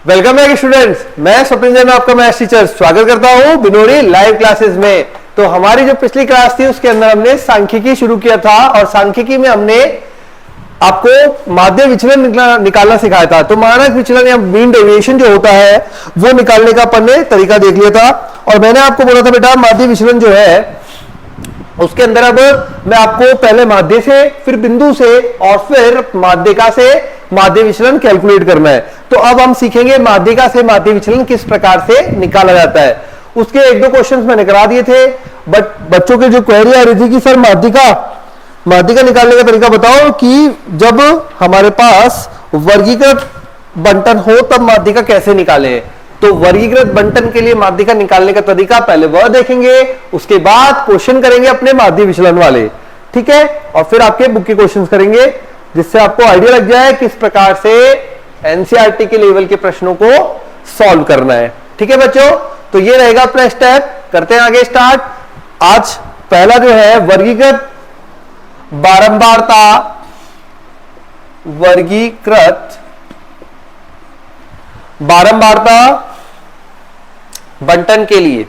Welcome back students, मैं स्वप्निल जैन आपका maths teacher स्वागत करता हूं बिनोरी लाइव क्लासेस में। तो हमारी जो पिछली क्लास थी उसके अंदर हमने सांख्यिकी शुरू किया था और सांख्यिकी में हमने आपको माध्य विचलन निकालना सिखाया था। तो मानक विचलन या मीन डेविएशन जो होता है वो निकालने का अपन ने तरीका देख लिया था और मैंने आपको बोला था बेटा माध्य विचलन जो है उसके अंदर अब मैं आपको पहले माध्य से, फिर बिंदु से और फिर माध्यिका से माध्य विचलन कैलकुलेट करना है। तो अब हम सीखेंगे माध्यिका से माध्य विचलन किस प्रकार से निकाला जाता है। उसके एक दो क्वेश्चंस मैंने करा दिए थे, बट बच्चों के जो क्वेरी आ रही थी कि सर माध्यिका निकालने का तरीका बताओ कि जब हमारे पास वर्गीकृत बंटन हो तब माध्यिका कैसे निकाले। तो वर्गीकृत बंटन के लिए माध्यिका निकालने का तरीका पहले वह देखेंगे, उसके बाद क्वेश्चन करेंगे अपने माध्य विचलन वाले, ठीक है। और फिर आपके बुक के क्वेश्चंस करेंगे जिससे आपको आइडिया लग जाए किस प्रकार से एनसीईआरटी के लेवल के प्रश्नों को सॉल्व करना है, ठीक है बच्चों। तो ये रहेगा अपना स्टेप, करते हैं आगे स्टार्ट। आज पहला जो है वर्गीकृत बारंबारता बंटन के लिए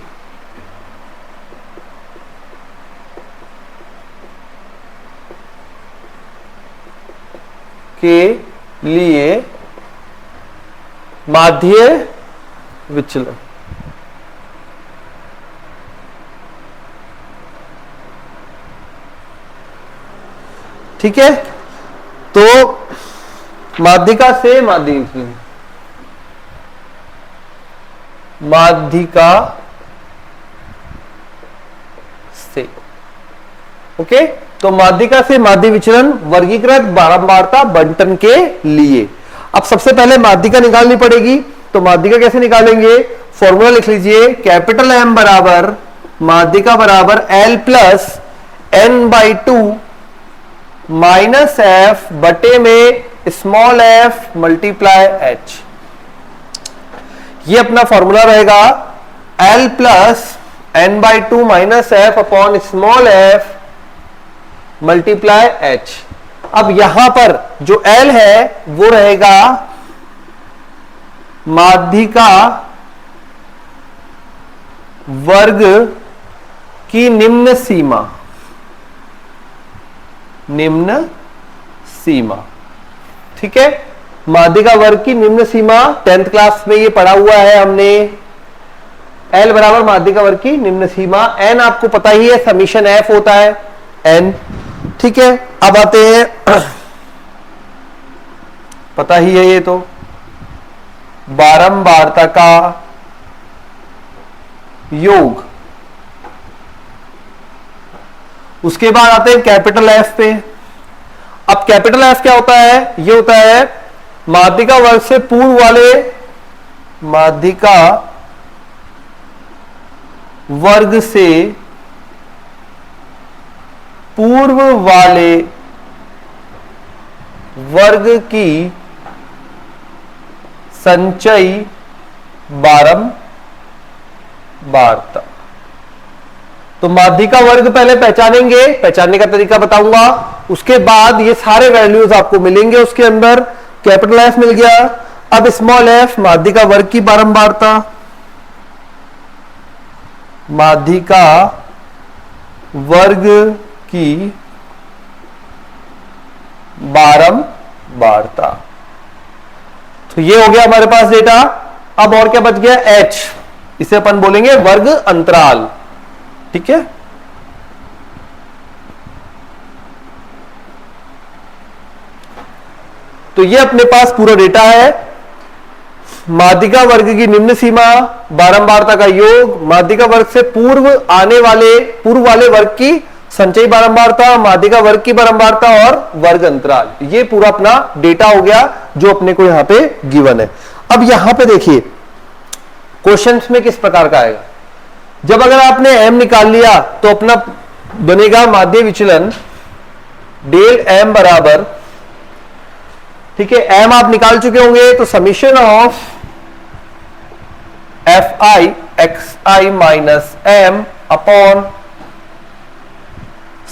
माध्य विचलन। ठीक है, तो माध्यिका से माध्य विचलन, माध्यिका से, ओके। तो माध्यिका से माध्य विचलन वर्गीकृत बारंबारता बंटन के लिए। अब सबसे पहले माध्यिका निकालनी पड़ेगी। तो माध्यिका कैसे निकालेंगे, फॉर्मूला लिख लीजिए, कैपिटल एम बराबर माध्यिका बराबर L plus N by two minus F बटे में स्मॉल एफ मल्टीप्लाई एच। ये अपना फॉर्मूला रहेगा, L plus N by two minus F upon small F multiply H. अब यहां पर जो एल है वो रहेगा माध्यिका वर्ग की निम्न सीमा, ठीक है। माध्यिका वर्ग की निम्न सीमा 10th क्लास में ये पढ़ा हुआ है हमने। एल बराबर माध्यिका वर्ग की निम्न सीमा, एन आपको पता ही है समीशन एफ होता है एन, ठीक है। अब आते हैं, पता ही है ये तो बारंबारता का योग। उसके बाद आते हैं कैपिटल एफ पे। अब कैपिटल एफ क्या होता है, ये होता है माध्यिका वर्ग से पूर्व वाले, माध्यिका वर्ग से पूर्व वाले वर्ग की संचयी बारंबारता। तो माध्यिका वर्ग पहले पहचानेंगे, पहचानने का तरीका बताऊंगा। उसके बाद ये सारे वैल्यूज आपको मिलेंगे उसके अंदर। कैपिटल एफ मिल गया, अब स्मॉल एफ माध्यिका वर्ग की बारंबारता, माध्यिका वर्ग की बारंबारता। तो ये हो गया हमारे पास डेटा। अब और क्या बच गया, एच, इसे अपन बोलेंगे वर्ग अंतराल, ठीक है। तो ये अपने पास पूरा डेटा है। माध्यिका वर्ग की निम्न सीमा, बारंबारता का योग, माध्यिका वर्ग से पूर्व वाले वर्ग की संचयी बारंबारता, माध्यिका वर्ग की बारंबारता और वर्ग अंतराल। ये पूरा अपना डेटा हो गया जो अपने को यहां पे गिवन है। अब यहां पे देखिए क्वेश्चंस में किस प्रकार का आएगा। जब अगर आपने एम निकाल लिया तो अपना बनेगा माध्य विचलन डेल एम बराबर, ठीक है, एम आप निकाल चुके होंगे तो summation of F I x I minus M upon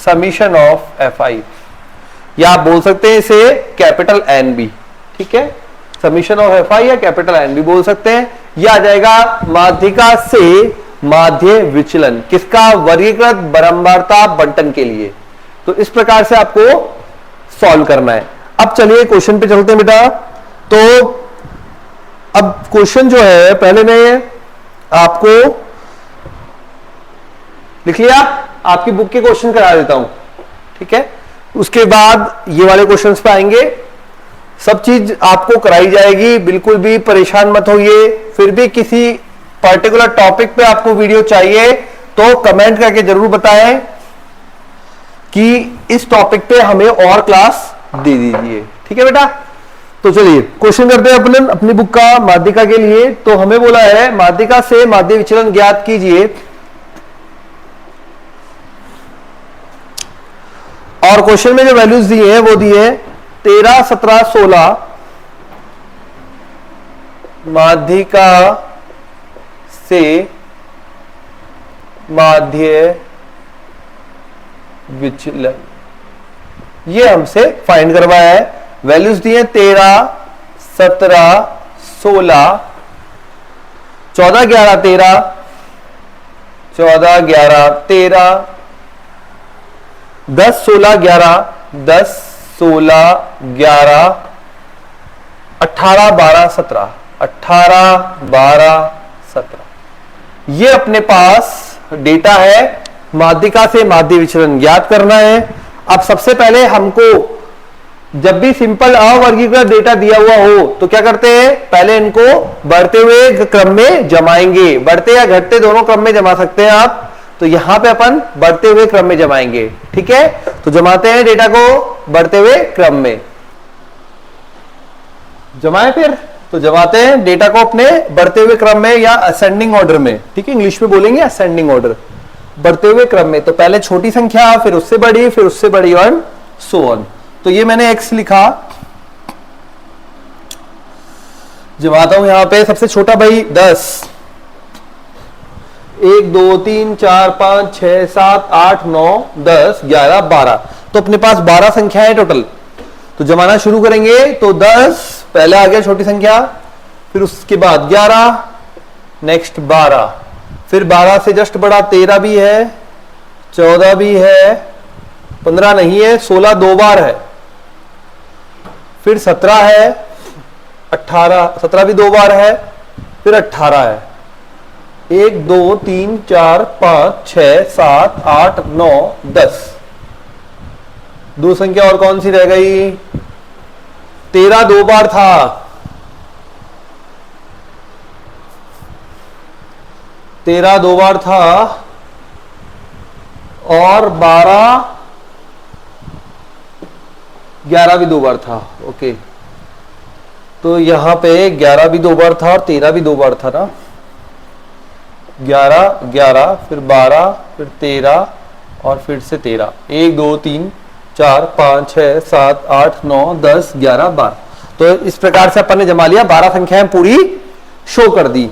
summation of F I, या आप बोल सकते हैं इसे कैपिटल एन बी, ठीक है। समीशन ऑफ एफ आई या कैपिटल एन भी बोल सकते हैं। यह आ जाएगा माध्यिका से माध्य विचलन, किसका? वर्गीकृत बारंबारता बंटन के लिए। तो इस प्रकार से आपको सॉल्व करना है। अब चलिए क्वेश्चन पे चलते हैं बेटा। तो अब क्वेश्चन जो है, पहले मैं आपको लिख लिया, आपकी बुक के क्वेश्चन करा देता हूं, ठीक है? उसके बाद ये वाले क्वेश्चंस पे आएंगे। सब चीज आपको कराई जाएगी, बिल्कुल भी परेशान मत होइए। फिर भी किसी पर्टिकुलर टॉपिक पे आपको वीडियो चाहिए तो कमेंट करके जरूर बताएं कि इस टॉपिक पे हमें और क्लास दे दीजिए, ठीक है बेटा? तो चलिए क्वेश्चन करते हैं अपन अपनी बुक का माध्यिका के लिए। तो हमें बोला है माध्यिका से माध्य विचलन ज्ञात कीजिए, और क्वेश्चन में जो वैल्यूज दिए हैं वो दिए 13, 17, 16 माध्यिका से माध्य विचलन, ये हमसे फाइंड करवाया है। वैल्यूज दिए 13, 17, 16, 14, 11, 13, 14, 11, 13, 10, 16, 11, 10, 16, 11, 18, 12, 17, 18, 12, 17। ये अपने पास डेटा है। माध्यिका से माध्य विचलन ज्ञात करना है। अब सबसे पहले हमको जब भी सिंपल अवर्गीकृत डेटा दिया हुआ हो तो क्या करते हैं? पहले इनको बढ़ते हुए क्रम में जमाएंगे। बढ़ते या घटते दोनों क्रम में जमा सकते हैं आप। तो यहां पे अपन बढ़ते हुए क्रम में जमाएंगे, ठीक है? तो जमाते हैं डेटा को बढ़ते हुए क्रम में। जमाए फिर तो जमाते हैं डेटा को अपने बढ़ते हुए क्रम में या असेंडिंग ऑर्डर में, ठीक है? इंग्लिश में बोलेंगे असेंडिंग ऑर्डर, बढ़ते हुए क्रम में। तो पहले छोटी संख्या, फिर उससे बड़ी, फिर उससे बड़ी, और सो ऑन। तो ये मैंने x लिखा, जमाता हूं यहां पे। सबसे छोटा भाई 10, 1 2 3 4 5 6 7 8 9 10 11 12। तो अपने पास 12 संख्या है टोटल। तो जमाना शुरू करेंगे। तो 10 पहले आ गया छोटी संख्या, फिर उसके बाद 11, नेक्स्ट 12, फिर 12 से जस्ट बड़ा 13 भी है, 14 भी है, 15 नहीं है, 16 दो बार है, फिर 17 है, 18, 17 भी दो बार है, फिर 18 है। 1 2 3 4 5 6 7 8 9 10। दो संख्या और कौन सी रह गई? 13 दो बार था, 13 दो बार था, और 12 11 भी दो बार था। ओके, तो यहां पे 11 भी दो बार था और 13 भी दो बार था ना। 11 11 फिर 12 फिर 13 और फिर से 13। 1 2 3 4 5 6 7 8 9 10 11 12। तो इस प्रकार से अपन ने जमा लिया, 12 संख्याएं पूरी शो कर दी।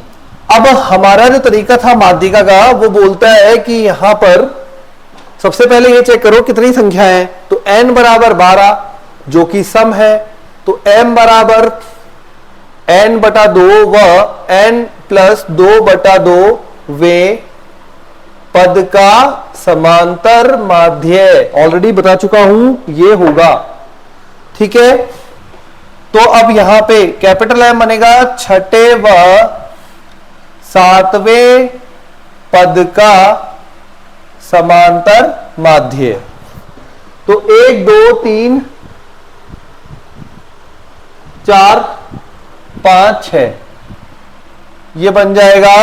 अब हमारा जो तरीका था माध्यिका का, वो बोलता है कि यहां पर सबसे पहले ये चेक करो कितनी संख्याएं हैं। तो n बराबर 12 जो कि सम है, तो m बराबर n बटा 2 व n प्लस 2 बटा 2 वे पद का समांतर माध्य, ऑलरेडी बता चुका हूं ये होगा, ठीक है। तो अब यहां पे कैपिटल M बनेगा छठे व सातवें पद का समांतर माध्य। तो 1 2 3 4 5 6 ये बन जाएगा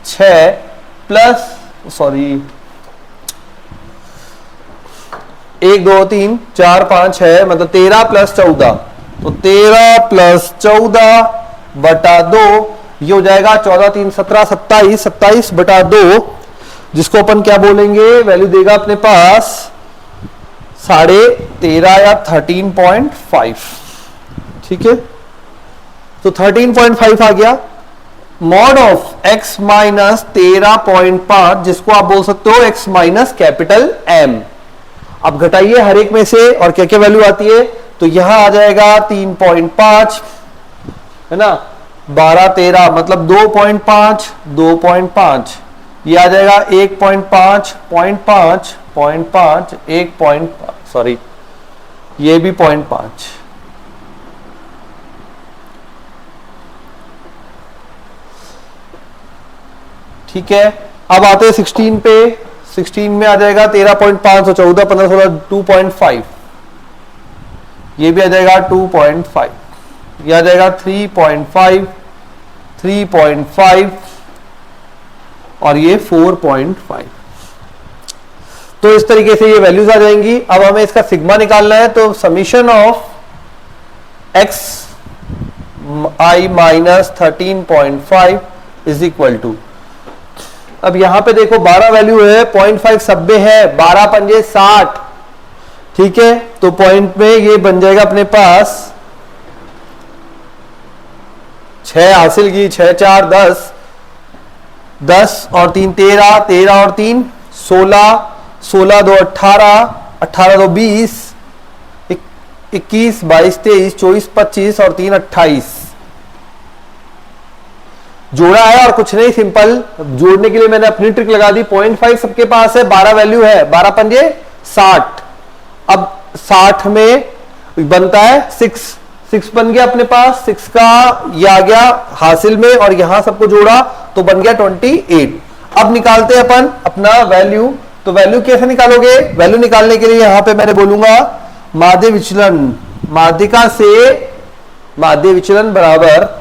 6 प्लस 1 2 3 4 5 6 मतलब 13 प्लस 14। तो 13 प्लस 14 बटा 2 ये हो जाएगा 14 3 17 27 27 बटा 2, जिसको अपन क्या बोलेंगे, वैल्यू देगा अपने पास 13.5 या 13.5, ठीक है। तो 13.5 आ गया। मॉड ऑफ x माइनस 13.5 जिसको आप बोल सकते हो x माइनस कैपिटल M। अब घटाइए हर एक में से और क्या क्या वैल्यू आती है। तो यहां आ जाएगा 3.5 है ना, 12 13 मतलब 2.5 2.5, ये आ जाएगा 1.5 0.5 0.5 1. सॉरी ये भी 0.5. ठीक है, अब आते हैं 16 पे. 16 में आ जाएगा 13.5 और 14 15 16 2.5, ये भी आ जाएगा 2.5, ये आ जाएगा 3.5 3.5 और ये 4.5. तो इस तरीके से ये वैल्यूज आ जाएंगी. अब हमें इसका सिग्मा निकालना है, तो summation of x I minus 13.5 is equal to, अब यहां पे देखो 12 वैल्यू है, 0.5 सब में है, 12 पंजे 60. ठीक है, तो पॉइंट में ये बन जाएगा अपने पास 6 हासिल की, 6 4 10, 10 और 3 13, 13 और 3 16, 16 2 18, 18 2 20, 21 22 23 24 25 और 3 28. जोड़ा है और कुछ नहीं, सिंपल जोड़ने के लिए मैंने अपनी ट्रिक लगा दी. 0.5 सबके पास है, 12 वैल्यू है, 12 पंजे 60. अब 60 में बनता है 6 बन गया अपने पास, 6 का ये आ गया हासिल में और यहां सबको जोड़ा तो बन गया 28. अब निकालते हैं अपन अपना वैल्यू. तो वैल्यू कैसे निकालोगे? वैल्यू निकालने के लिए यहां पे मैंने बोलूंगा माध्य विचलन, माध्यिका से माध्य विचलन बराबर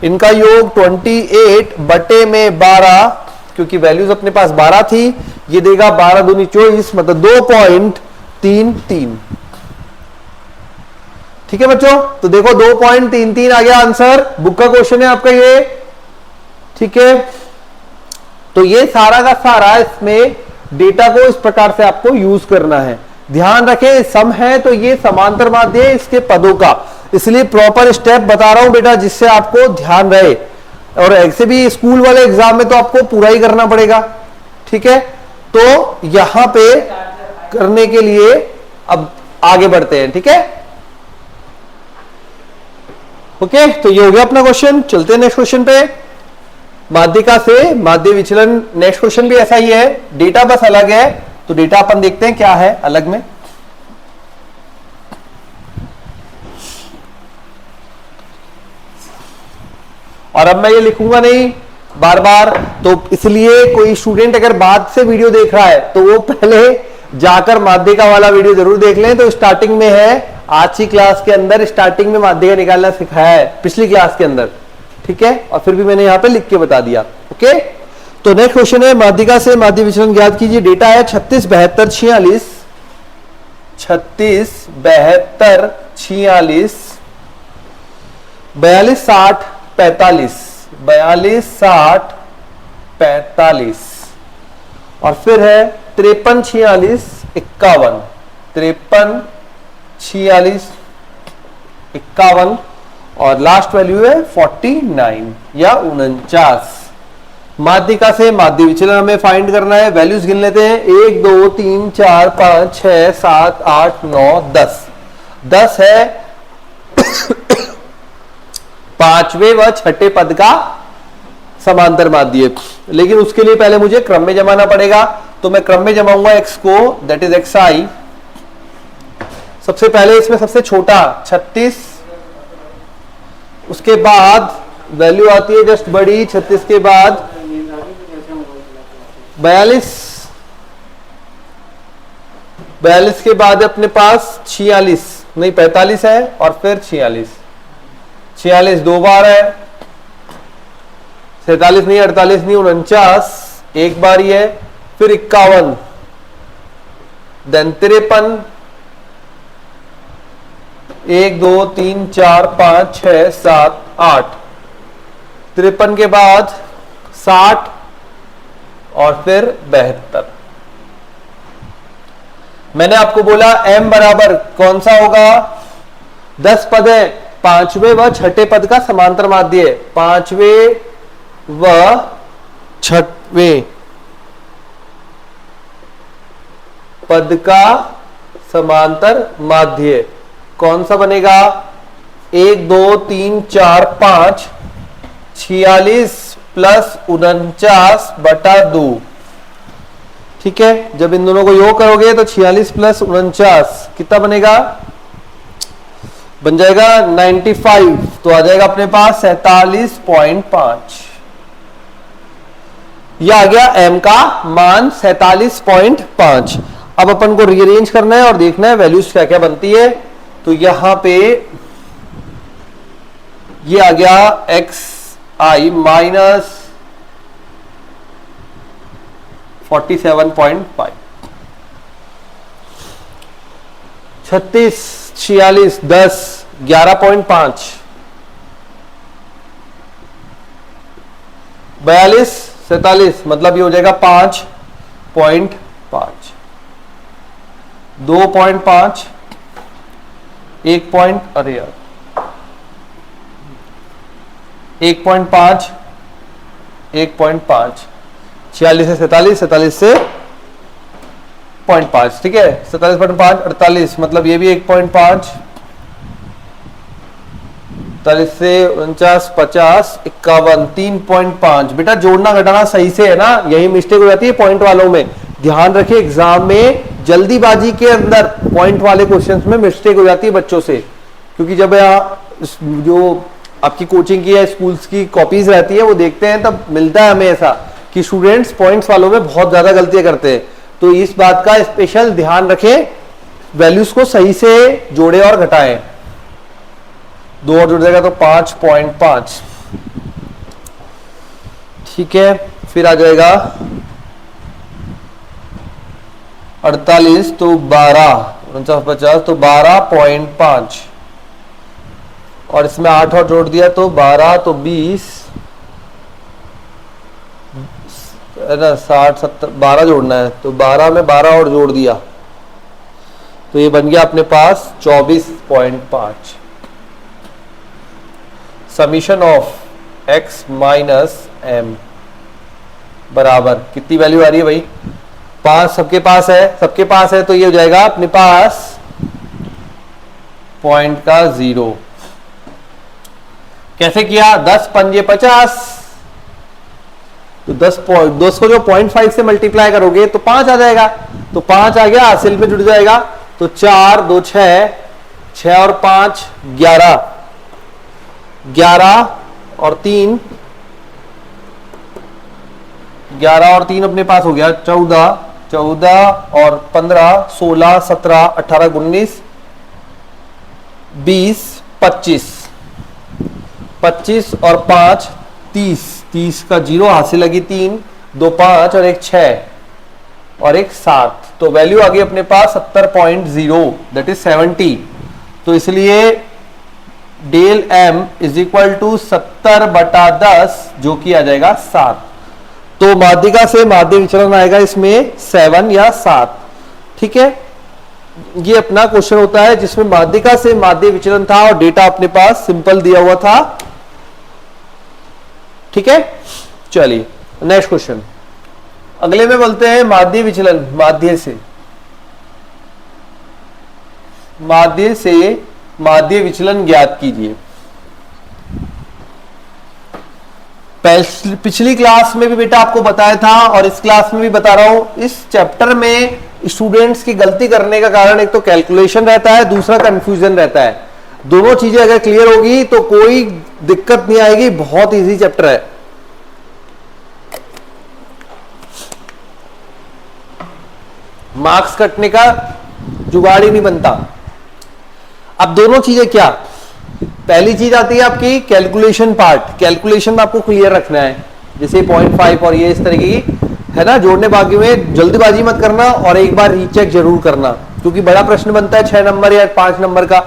इनका योग 28 बटे में 12, क्योंकि वैल्यूज अपने पास 12 थी, ये देगा 12 दूनी 24 मतलब 2.33. ठीक है बच्चों, तो देखो 2.33 आ गया आंसर. बुक का क्वेश्चन है आपका ये. ठीक है, तो ये सारा का सारा इसमें डेटा को इस प्रकार से आपको यूज करना है. ध्यान रखें सम है तो ये समांतर माध्य है इसके पदों का, इसलिए प्रॉपर स्टेप बता रहा हूं बेटा जिससे आपको ध्यान रहे. और ऐसे भी स्कूल वाले एग्जाम में तो आपको पूरा ही करना पड़ेगा. ठीक है, तो यहां पे करने के लिए अब आगे बढ़ते हैं. ठीक है, ओके, तो ये हो गया अपना क्वेश्चन. चलते हैं नेक्स्ट क्वेश्चन पे. माध्यिका से माध्य विचलन, नेक्स्ट क्वेश्चन भी ऐसा ही है, डेटा बस अलग है. तो डेटा अपन देखते हैं क्या है अलग में. और अब मैं ये लिखूंगा नहीं बार बार, तो इसलिए कोई स्टूडेंट अगर बाद से वीडियो देख रहा है तो वो पहले जाकर माध्यिका वाला वीडियो जरूर देख लें. तो स्टार्टिंग में है, आज की क्लास के अंदर स्टार्टिंग में माध्यिका निकालना सिखाया है पिछली क्लास के अंदर. ठीक है, और फिर भी मैंने यहां पे लिख के बता दिया. ओके, तो नेक्स्ट क्वेश्चन है माध्यिका से माध्य विचलन ज्ञात कीजिए. डेटा है 36 72 46, 36 72 46, 42 60 45, 42 60 45 और फिर है 53 46 51, 53 46 51 और लास्ट वैल्यू है 49 या 49. माध्यिका से माध्य विचलन हमें फाइंड करना है. वैल्यूज गिन लेते हैं. 1 2 3 4 5 6 7 8 9 10. 10 है पांचवें व छठे पद का समांतर माध्य, लेकिन उसके लिए पहले मुझे क्रम में जमाना पड़ेगा. तो मैं क्रम में जमाऊंगा x को, दैट इज एक्स आई. सबसे पहले इसमें सबसे छोटा 36, उसके बाद वैल्यू आती है जस्ट बड़ी 36 के बाद 42, 42 के बाद अपने पास 46 नहीं 45 है और फिर 46, 46 दो बार है, 47 नहीं 48 नहीं 49 एक बार ही है, फिर 51, देन 53, 1 2 3 4 5 6 7 8, 53 के बाद 60 और फिर 72. मैंने आपको बोला m बराबर कौन सा होगा, 10 पद है, पांचवें व छठे पद का समांतर माध्य है. पांचवें व छठवें पद का समांतर माध्य कौन सा बनेगा, 1 2 3 4 5 46 प्लस 49/2। ठीक है, जब इन दोनों को योग करोगे तो 46 प्लस 49 कितना बनेगा, बन जाएगा 95। तो आ जाएगा अपने पास 47.5। यह आ गया m का मान 47.5। अब अपन को रीअरेंज करना है और देखना है वैल्यूज क्या क्या बनती है। तो यहां पे ये आ गया xi माइनस 47.5, 36 46 10 11.5, 42 47 मतलब ये हो जाएगा 5.5, 2.5 1 पॉइंट, अरे यार 1.5 1.5, 46 से 47, 47 से 0.5। ठीक है, 47.5 48 मतलब ये भी 1.5, 48 से 49 50 51 3.5। बेटा जोड़ना घटाना सही से है ना, यही मिस्टेक हो जाती है पॉइंट वालों में। ध्यान रखिए एग्जाम में जल्दीबाजी के अंदर पॉइंट वाले क्वेश्चंस में मिस्टेक हो जाती है बच्चों से, क्योंकि जब जो आपकी कोचिंग की या स्कूल्स की कॉपीज रहती है वो देखते हैं तब मिलता है हमें ऐसा कि स्टूडेंट्स पॉइंट्स वालों में बहुत ज्यादा गलतियां करते हैं। तो इस बात का स्पेशल ध्यान रखें, वैल्यूज को सही से जोड़े और घटाएं। 2 और जुड़ जाएगा तो 5.5। ठीक है, फिर आ जाएगा 48 तो 12 49 50 तो 12.5 और इसमें 8 और जोड़ दिया तो 12 तो 20 है ना, 60 70 12 जोड़ना है तो 12 में 12 और जोड़ दिया तो ये बन गया अपने पास 24.5। Summation of x minus m बराबर कितनी वैल्यू आ रही है भाई, 5 सबके पास है तो ये हो जाएगा अपने पास पॉइंट का 0। कैसे किया, 10 पंजे 50 तो 10 को जो 0.5 से मल्टीप्लाई करोगे तो 5 आ जाएगा, तो 5 आ गया, हासिल में जुड़ जाएगा तो 4 2 6 6 और 5 11 11 और 3 11 और 3 अपने पास हो गया 14 14 और 15 16 17 18 19 20 25 25 और 5 30 30 का 0 हासिल लगी 3 2 5 और 1 6 और 1 7 तो वैल्यू आ गई अपने पास 70.0 दैट इज 70। तो इसलिए del m is equal to 70/10 जो कि आ जाएगा 7। तो माध्यिका से माध्य विचलन आएगा इसमें 7 या 7। ठीक है, ये अपना क्वेश्चन होता है जिसमें माध्यिका से माध्य विचलन था और डेटा अपने पास सिंपल दिया हुआ था। ठीक है, चलिए नेक्स्ट क्वेश्चन। अगले में बोलते हैं माध्य विचलन, माध्य से माध्य विचलन ज्ञात कीजिए। पिछली क्लास में भी बेटा आपको बताया था और इस क्लास में भी बता रहा हूं, इस चैप्टर में स्टूडेंट्स की गलती करने का कारण एक तो कैलकुलेशन रहता है, दूसरा कंफ्यूजन रहता है। दोनों चीजें अगर क्लियर होगी तो कोई दिक्कत नहीं आएगी, बहुत इजी चैप्टर है। मार्क्स कटने का जुगाड़ ही नहीं बनता। अब दोनों चीजें क्या, पहली चीज आती है आपकी कैलकुलेशन पार्ट, कैलकुलेशन आपको क्लियर रखना है, जैसे 0.5 और ये इस तरह की है ना, जोड़ने बाकी में जल्दबाजी मत करना और एक बार रीचेक जरूर करना, क्योंकि बड़ा प्रश्न बनता है 6 नंबर या 5 नंबर का,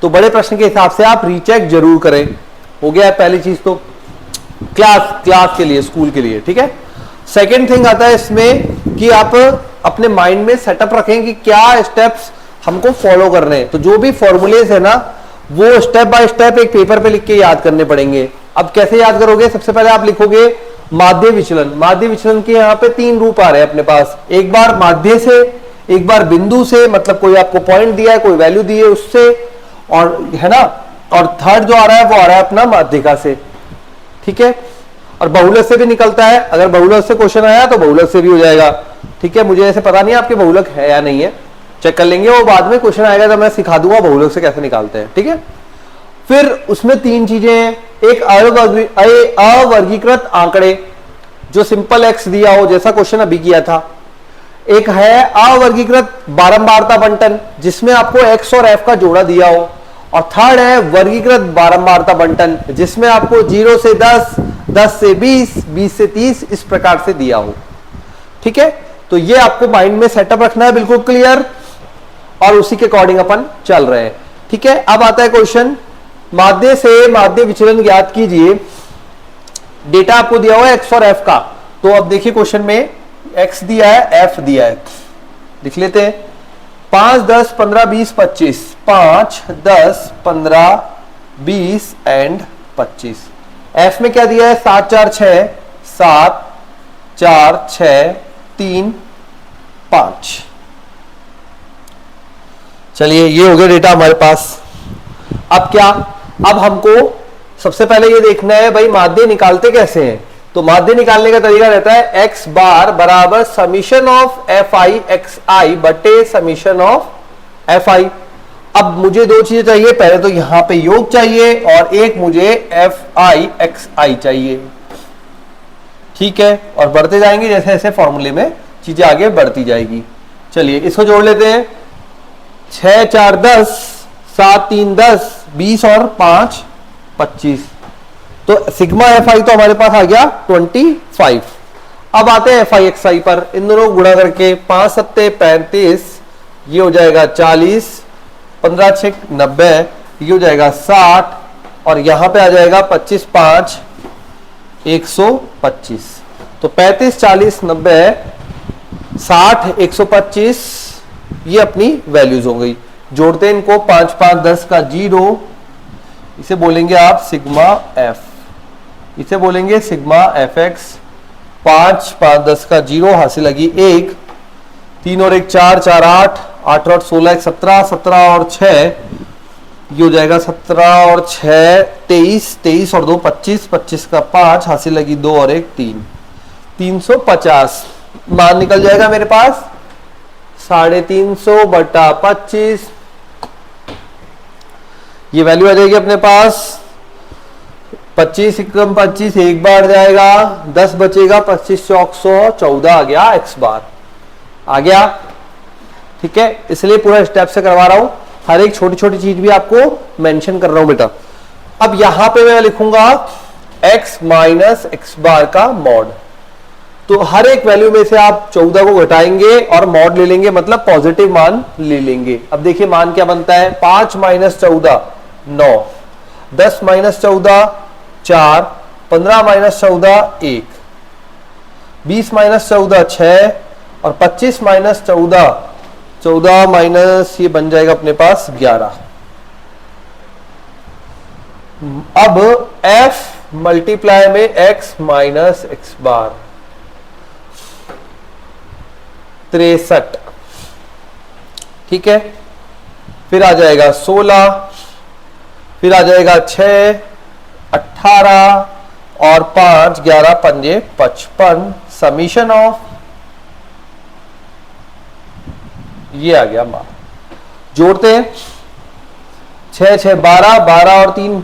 तो बड़े प्रश्न के हिसाब से आप रीचेक जरूर करें। हो गया पहली चीज तो क्लास के लिए, स्कूल के लिए। ठीक है, सेकेंड थिंग आता है इसमें कि आप अपने माइंड में सेटअप रखें कि क्या स्टेप्स हमको फॉलो करने हैं। तो जो भी फॉर्मूलेज है ना वो स्टेप बाय स्टेप एक पेपर पे लिख के याद करने पड़ेंगे। अब कैसे याद करोगे, सबसे पहले आप लिखोगे माध्य विचलन। माध्य विचलन के यहाँ पे 3 रूप आ रहे हैं अपने पास, एक बार माध्य से, एक बार बिंदु से, मतलब कोई आपको पॉइंट दिया है, कोई वैल्यू दी है उससे, और है ना, और थर्ड जो आ रहा है वो आ रहा है अपना माध्यिका से, ठीक है। और बहुलक से भी निकलता है, अगर बहुलक से क्वेश्चन आया तो बहुलक से भी हो जाएगा, ठीक है। मुझे ऐसे पता नहीं आपके बहुलक है या नहीं है, चेक कर लेंगे, वो बाद में क्वेश्चन आएगा तो मैं सिखा दूंगा बहुलक से कैसे निकालते हैं, ठीक है। फिर उसमें तीन चीजें हैं, एक अवर्गीकृत आंकड़े जो सिंपल एक्स दिया हो जैसा क्वेश्चन अभी किया था, एक है अवर्गीकृत बारंबारता बंटन जिसमें आपको एक्स और एफ का जोड़ा दिया हो, और थर्ड है वर्गीकृत बारंबारता बंटन जिसमें आपको 0 से 10, 10 से 20, 20 से 30 इस प्रकार से दिया हो, ठीक है। तो ये आपको माइंड में सेटअप रखना है, बिल्कुल क्लियर, और उसी के अकॉर्डिंग अपन चल रहे हैं, ठीक है। अब आता है क्वेश्चन, माध्य से माध्य विचलन ज्ञात कीजिए। डेटा आपको दिया हुआ है एक्स और एफ का, तो अब देखिए क्वेश्चन में एक्स दिया है, एफ दिया है, लिख लेते हैं 5, 10, 15, 20, 25, 5, 10, 15, 20 एंड 25। एफ में क्या दिया है 7, 4, 6, 7, 4, 6, 3, 5। चलिए ये हो गया डेटा हमारे पास। अब क्या, अब हमको सबसे पहले ये देखना है भाई माध्य निकालते कैसे हैं। तो माध्य निकालने का तरीका रहता है एक्स बार बराबर summation of F I x i बटे समीशन ऑफ एफ आई। अब मुझे दो चीजें चाहिए, पहले तो यहां पे योग चाहिए और एक मुझे एफ आई एक्स आई चाहिए, ठीक है। और बढ़ते जाएंगे जैसे जैसे फॉर्मूले में चीजें आगे बढ़ती जाएगी। चलिए इसको जोड़ लेते हैं, 6, 4, 10, 7, 3, 10, 20 और 5, 25। तो सिग्मा एफ आई तो हमारे पास आ गया 25। अब आते हैं एफ आई एक्स आई पर, इन दोनों को गुणा करके 5 7 35, ये हो जाएगा 40, 15 6 90, ये हो जाएगा 60, और यहां पे आ जाएगा 25 5 125। तो 35 40 90 60 125 ये अपनी वैल्यूज हो गई। जोड़ते हैं इनको, 5 5 10 का 0, इसे बोलेंगे आप सिग्मा एफ, इसे बोलेंगे सिग्मा एफ एक्स। 5 5 10 का 0 हासिल लगी 1, 3 और 1 4, 4 8, 8 और 16 1 17, 17 और 6 ये हो जाएगा 17 और 6 23, 23 और 2 25, 25 का 5 हासिल लगी 2 और 1 3, 350। मान निकल जाएगा मेरे पास 350 बटा 25, ये वैल्यू आ जाएगी अपने पास 25 एकम 25 एक बार जाएगा, 10 बचेगा, 25 चौक 114 आ गया एक्स बार आ गया, ठीक है। इसलिए पूरा स्टेप से करवा रहा हूं, हर एक छोटी छोटी चीज भी आपको मेंशन कर रहा हूं बेटा। अब यहां पे मैं लिखूंगा x माइनस एक्स बार का मॉड। तो हर एक वैल्यू में से आप 14 को घटाएंगे और मॉड ले लेंगे, मतलब पॉजिटिव मान ले लेंगे। अब देखिए मान क्या बनता है, 5 माइनस 14 9, 10 माइनस 14 4, 15 माइनस 14 1, 20 माइनस 14 6, और 25 माइनस 14 14 माइनस ये बन जाएगा अपने पास 11। अब f मल्टीप्लाई में x माइनस एक्स बार 63, ठीक है। फिर आ जाएगा 16, फिर आ जाएगा 6 18 और 5 11 पंजे 55, समीशन ऑफ ये आ गया मान। जोड़ते हैं 6 6 12, 12 और 3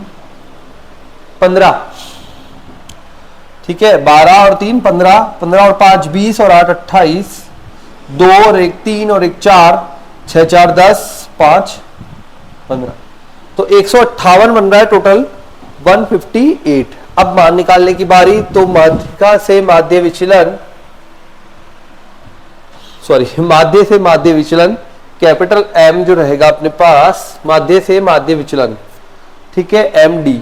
15, ठीक है। 12 और 3 15, 15 और 5 20 और 8 28, 2 और 1 3 और 1 4, 6 4 10, 5 15, तो 158 बन रहा है टोटल 158। अब मान निकालने की बारी, तो माध्यिका से माध्य विचलन, सॉरी माध्य से माध्य विचलन कैपिटल M जो रहेगा अपने पास, माध्य से माध्य विचलन, ठीक है, MD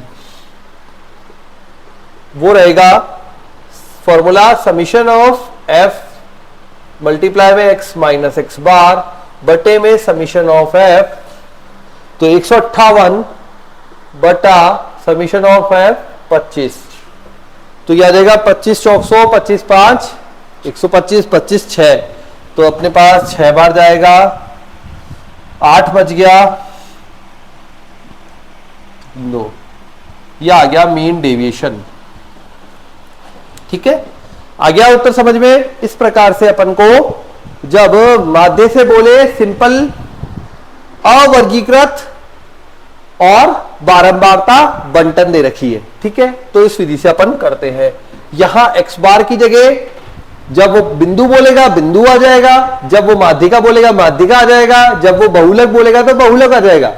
वो रहेगा formula summation of F multiply में x माइनस एक्स बार बटे में समीशन ऑफ F। तो 158 बटा समीशन ऑफ F 25, तो यह आ जाएगा 25 चौक 100, 25 5 125, 25 6, तो अपने पास 6 बार जाएगा, 8 बच गया, नो, ये आ गया मीन डेविएशन। ठीक है, आ गया उत्तर समझ में। इस प्रकार से अपन को जब माध्य से बोले सिंपल, अवर्गीकृत और बारंबारता बंटन दे रखी है। ठीक है, तो इस विधि से अपन करते हैं। यहां एक्स बार की जगह जब वो बिंदु बोलेगा बिंदु आ जाएगा, जब वो माध्यिका बोलेगा माध्यिका आ जाएगा, जब वो बहुलक बोलेगा तो बहुलक आ जाएगा।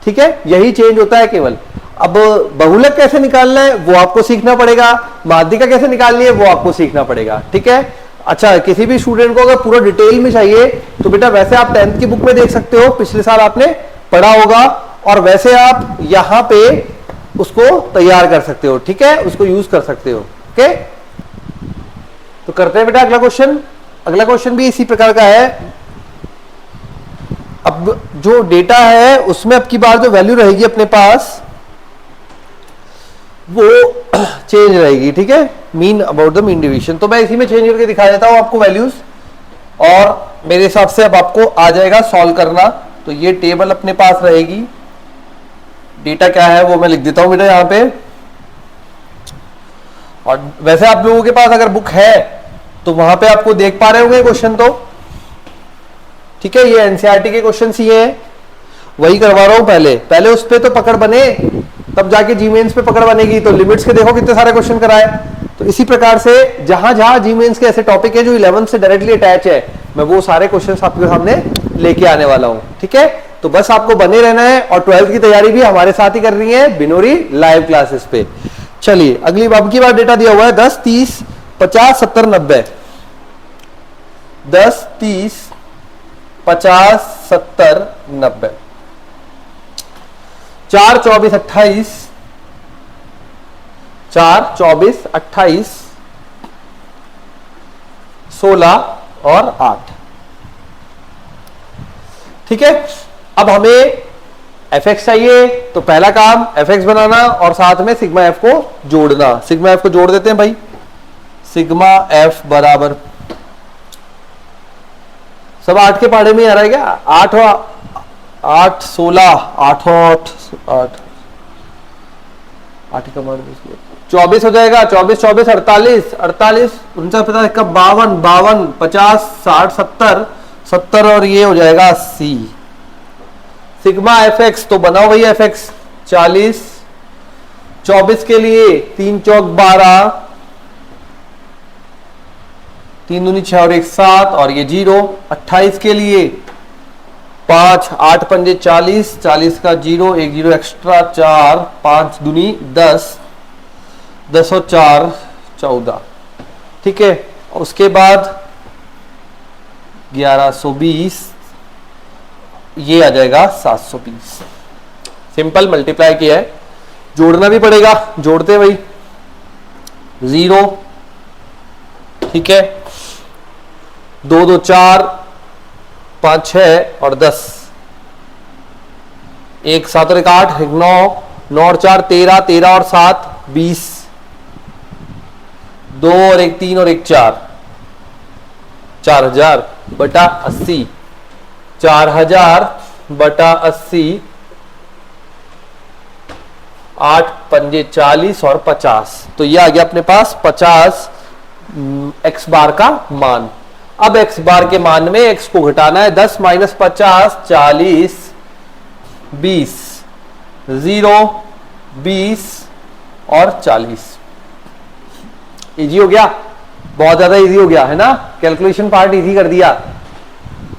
ठीक है, यही चेंज होता है केवल। अब बहुलक कैसे निकालना है वो आपको सीखना पड़ेगा, माध्यिका कैसे निकालनी है वो आपको सीखना पड़ेगा। ठीक है, अच्छा, किसी भी स्टूडेंट को अगर पूरा डिटेल में चाहिए तो बेटा वैसे आप 10th की बुक में देख सकते हो, पिछले साल आपने पढ़ा होगा, और वैसे आप यहां पे उसको तैयार कर सकते हो। ठीक है, उसको यूज कर सकते हो। ओके, तो करते हैं बेटा अगला क्वेश्चन। अगला क्वेश्चन भी इसी प्रकार का है। अब जो डेटा है उसमें अब की बार जो वैल्यू रहेगी अपने पास वो चेंज रहेगी। ठीक है, mean about the mean division. तो मैं इसी में चेंज करके दिखा देता हूं आपको वैल्यूज, और मेरे हिसाब से अब आपको आ जाएगा सॉल्व करना। तो ये टेबल अपने पास रहेगी, डेटा क्या है वो मैं लिख देता हूं बेटा यहां पे। और वैसे आप लोगों के पास अगर बुक है तो वहां पे आपको देख पा रहे होंगे क्वेश्चन तो। ठीक है, ये एनसीईआरटी के क्वेश्चन ही है, वही करवा रहा हूं। पहले उस पे तो पकड़ बने, तब जाके जी मेंस पे पकड़ बनेगी। तो लिमिट्स के देखो कितने सारे क्वेश्चन कराए। तो इसी प्रकार से जहां जहां जी मेंस के ऐसे टॉपिक है जो 11th से डायरेक्टली अटैच है, मैं वो सारे क्वेश्चन आपके सामने लेके आने वाला हूं। ठीक है, तो बस आपको बने रहना है, और 12th की तैयारी भी हमारे साथ ही कर रही है बिनोरी लाइव क्लासेस पे। चलिए अगली अब की बार डेटा दिया हुआ है 10, 30, 50, 70, 90। 10, 30, 50, 70, 90। 4, 24, 28, 4, 24, 28, 16 और 8। ठीक है, अब हमें fx चाहिए, तो पहला काम fx बनाना और साथ में सिग्मा f को जोड़ना। सिग्मा f को जोड़ देते हैं भाई। सिग्मा f बराबर, सब 8 के पहाड़े में आ रहा है क्या? 8 8 16 8 8 8 8 का 24 हो जाएगा। 24 24 48 48 49 51 52 50 60 70 70 और ये हो जाएगा 80। सिग्मा एफ एक्स तो बनाओ भैया एफ एक्स 40। 24 के लिए 3 चौक 12, 3 दूनी 6 और 1 7 और ये 0। 28 के लिए 5 8 पंजे 40, 40 का 0 1 0 एक्स्ट्रा 4 5 दूनी 10, 10 और 4 14। ठीक है, उसके बाद 1120, ये आ जाएगा 720। सिंपल मल्टीप्लाई किया है, जोड़ना भी पड़ेगा, जोड़ते भाई 0। ठीक है, 2 2 4 5 6 और 10, 1 7 और 1 8 1 9 9 और 4 13 13 और 7 20, 2 और 1 3 और 1 4 4000 बटा 80, 4000 बटा 80, 8 पंजे 40 और 50। तो ये आ गया अपने पास 50 एक्स बार का मान। अब एक्स बार के मान में एक्स को घटाना है। 10 माइनस 50 40 20, 0 20 और 40। इजी हो गया, बहुत ज्यादा इजी हो गया है ना, कैलकुलेशन पार्ट इजी कर दिया।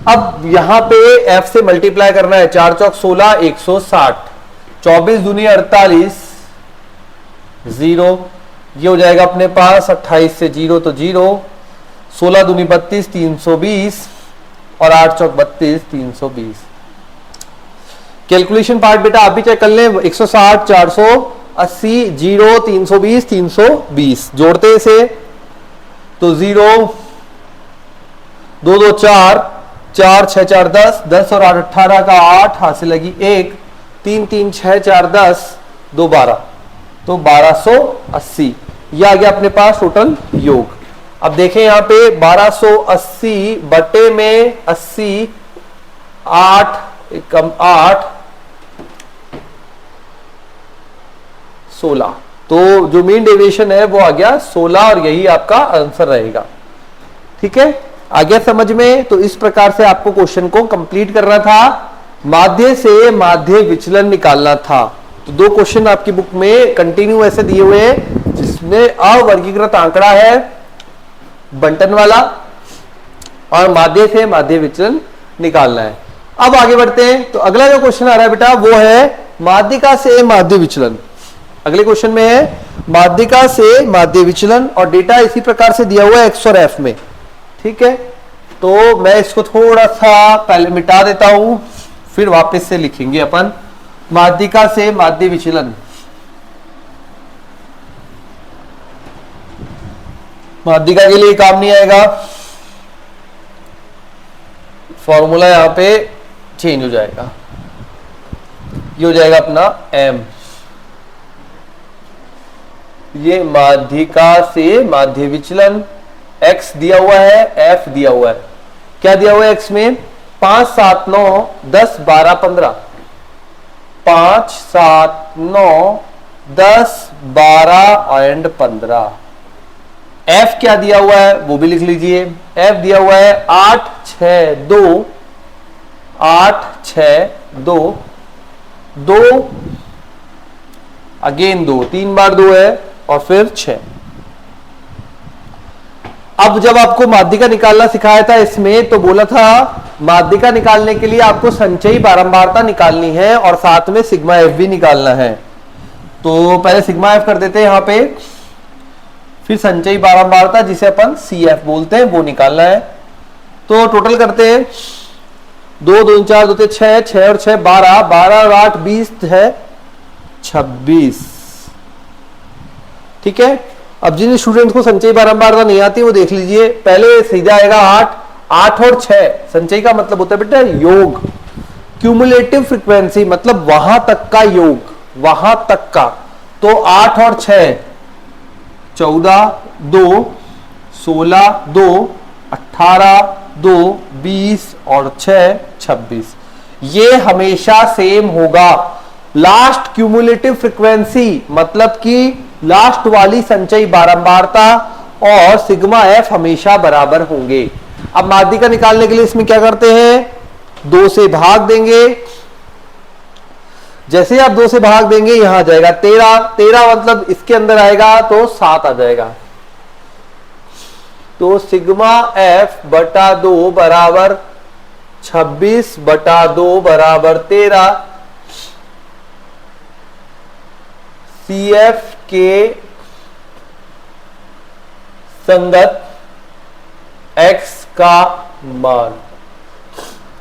अब यहां पे f से मल्टीप्लाई करना है। 4 चौक 16 160, 24 दूनी 48 0, ये हो जाएगा अपने पास 28 से 0 तो 0, 16 दूनी 32 320 और 8 चौक 32 320। कैलकुलेशन पार्ट बेटा आप भी चेक कर लें। 160 480 0 320 320, जोड़ते इसे तो 0 2 2 4 4 6 4 10 10 और 8 18 का 8 हासिल लगी 1 3 3 6 4 10 2 12, तो 1280। यह आ गया अपने पास टोटल योग। अब देखें यहां पे 1280 बटे में 80, 8 कम 8 16। तो जो मीन डेविएशन है वो आ गया 16 और यही आपका आंसर रहेगा। ठीक है, आ गया समझ में। तो इस प्रकार से आपको क्वेश्चन को कंप्लीट करना था, माध्य से माध्य विचलन निकालना था। तो दो क्वेश्चन आपकी बुक में कंटिन्यू ऐसे दिए हुए हैं जिसमें अवर्गीकृत आंकड़ा है बंटन वाला और माध्य से माध्य विचलन निकालना है। अब आगे बढ़ते हैं। तो अगला जो क्वेश्चन आ रहा है बेटा वो है माध्यिका से माध्य विचलन। अगले क्वेश्चन में है माध्यिका से माध्य विचलन और डेटा इसी प्रकार से दिया हुआ है एक्स और एफ में। ठीक है, तो मैं इसको थोड़ा सा पहले मिटा देता हूं, फिर वापस से लिखेंगे अपन माध्यिका से माध्य विचलन। माध्यिका के लिए काम नहीं आएगा, फॉर्मूला यहां पे चेंज हो जाएगा, ये हो जाएगा अपना m। ये माध्यिका से माध्य विचलन, x दिया हुआ है, f दिया हुआ है। क्या दिया हुआ है x में? 5, 7, 9, 10, 12, 15। 5, 7, 9, 10, 12 एंड 15। f क्या दिया हुआ है वो भी लिख लीजिए। f दिया हुआ है 8, 6, 2, 8, 6, 2, 2 अगेन 2, 3 बार 2 है और फिर 6। अब जब आपको माध्यिका निकालना सिखाया था इसमें तो बोला था माध्यिका निकालने के लिए आपको संचयी बारंबारता निकालनी है और साथ में सिग्मा एफ भी निकालना है। तो पहले सिग्मा एफ कर देते हैं यहां पे, फिर संचयी बारंबारता जिसे अपन सी एफ बोलते हैं वो निकालना है। तो टोटल करते हैं 2, 2, 4, 2, 6, 6 और 6 12, 12 और 8 20 है 26। ठीक है, अब जिन स्टूडेंट्स को संचयी बारंबारता नहीं आती वो देख लीजिए, पहले सीधा आएगा 8, 8 और 6। संचयी का मतलब होता है बेटा योग, क्यूमुलेटिव फ्रीक्वेंसी मतलब वहां तक का योग, वहां तक का। तो 8 और 6 14, 2, 16, 2, 18, 2, 20 और 6 26। ये हमेशा सेम होगा। लास्ट क्यूमुलेटिव फ्रीक्वेंसी मतलब कि लास्ट वाली संचयी बारंबारता और सिग्मा एफ हमेशा बराबर होंगे। अब माध्यिका निकालने के लिए इसमें क्या करते हैं, 2 से भाग देंगे। जैसे ही आप 2 से भाग देंगे यहां आ जाएगा 13, 13 मतलब इसके अंदर आएगा तो 7 आ जाएगा। तो सिग्मा एफ बटा 2 बराबर 26 बटा 2 बराबर 13। सी एफ के संगत x का मान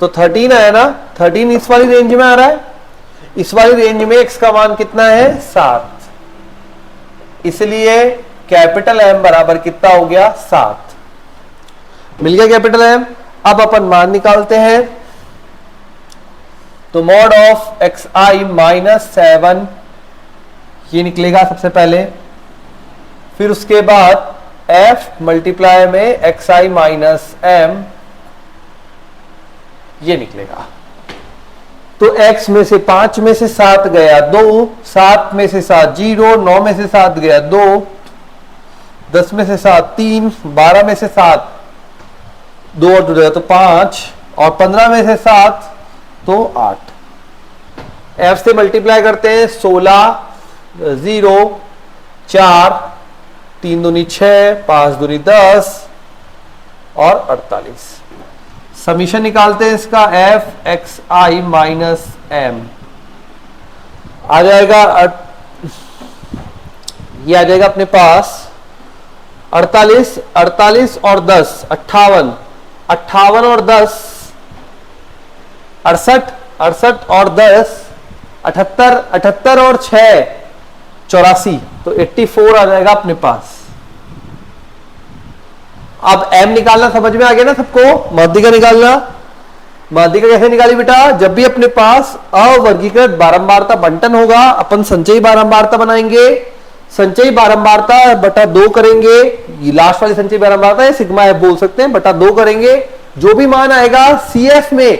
तो 13 है ना, 13 इस वाली रेंज में आ रहा है। इस वाली रेंज में x का मान कितना है 7, इसलिए कैपिटल M बराबर कितना हो गया 7। मिल गया कैपिटल M। अब अपन मान निकालते हैं। तो मॉड ऑफ xi माइनस 7 ये निकलेगा सबसे पहले, फिर उसके बाद f मल्टीप्लाई में xi माइनस m ये निकलेगा। तो x में से 5 में से 7 गया 2, 7 में से 7 0, 9 में से 7 गया 2, 10 में से 7 3, 12 में से 7 2 और 2 गया तो 5 और 15 में से 7 तो 8। f से मल्टीप्लाई करते हैं 16, 0, 4, 3 दूनी 6, 5 दूनी 10 और 48। समीशन निकालते हैं इसका f एक्स आई माइनस एम आ जाएगा, ये आ जाएगा अपने पास 48, 48 और 10 58, 58 और 10 68, 68 और 10 78, 78 और 6 84, तो 84 आ जाएगा अपने पास। अब m निकालना समझ में आ गया ना सबको, माध्यिका निकालना। माध्यिका कैसे निकाली बेटा, जब भी अपने पास अवर्गीकृत बारंबारता बंटन होगा अपन संचयी बारंबारता बनाएंगे, संचयी बारंबारता बटा 2 करेंगे, ये लास्ट वाली संचयी बारंबारता है सिग्मा एफ बोल सकते हैं, बटा 2 करेंगे। जो भी मान आएगा सी एफ में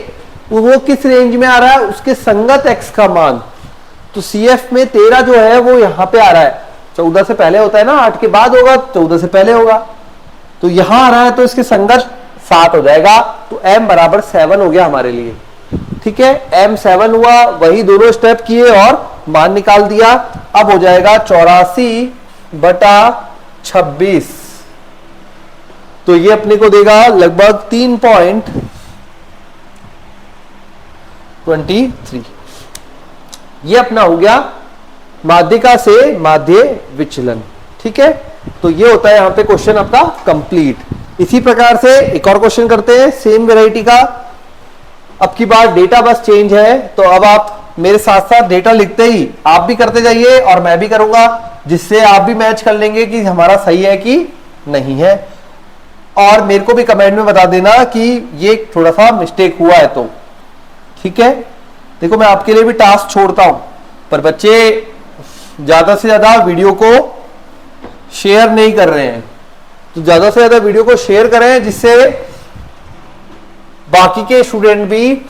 वो किस रेंज में आ रहा है उसके संगत x का मान, तो CF में 13 जो है वो यहां पे आ रहा है, 14 से पहले होता है ना, 8 के बाद होगा, 14 से पहले होगा, तो यहां आ रहा है तो इसके संगत 7 हो जाएगा, तो m बराबर 7 हो गया हमारे लिए। ठीक है, m 7 हुआ, वही दोनों स्टेप किए और मान निकाल दिया। अब हो जाएगा 84/26, तो ये अपने को देगा लगभग 3.23। ये अपना हो गया माध्यिका से माध्य विचलन। ठीक है, तो ये होता है यहां पे क्वेश्चन आपका कंप्लीट। इसी प्रकार से एक और क्वेश्चन करते हैं सेम वैरायटी का। अब की बार डेटा बस चेंज है, तो अब आप मेरे साथ साथ डेटा लिखते ही आप भी करते जाइए और मैं भी करूंगा, जिससे आप भी मैच कर लेंगे कि हमारा सही है कि नहीं है। और मेरे को भी कमेंट में बता देना कि ये थोड़ा सा मिस्टेक हुआ है तो। ठीक है, देखो मैं आपके लिए भी टास्क छोड़ता हूं, पर बच्चे ज्यादा से ज्यादा वीडियो को शेयर नहीं कर रहे हैं, तो ज्यादा से ज्यादा वीडियो को शेयर करें, जिससे बाकी के स्टूडेंट भी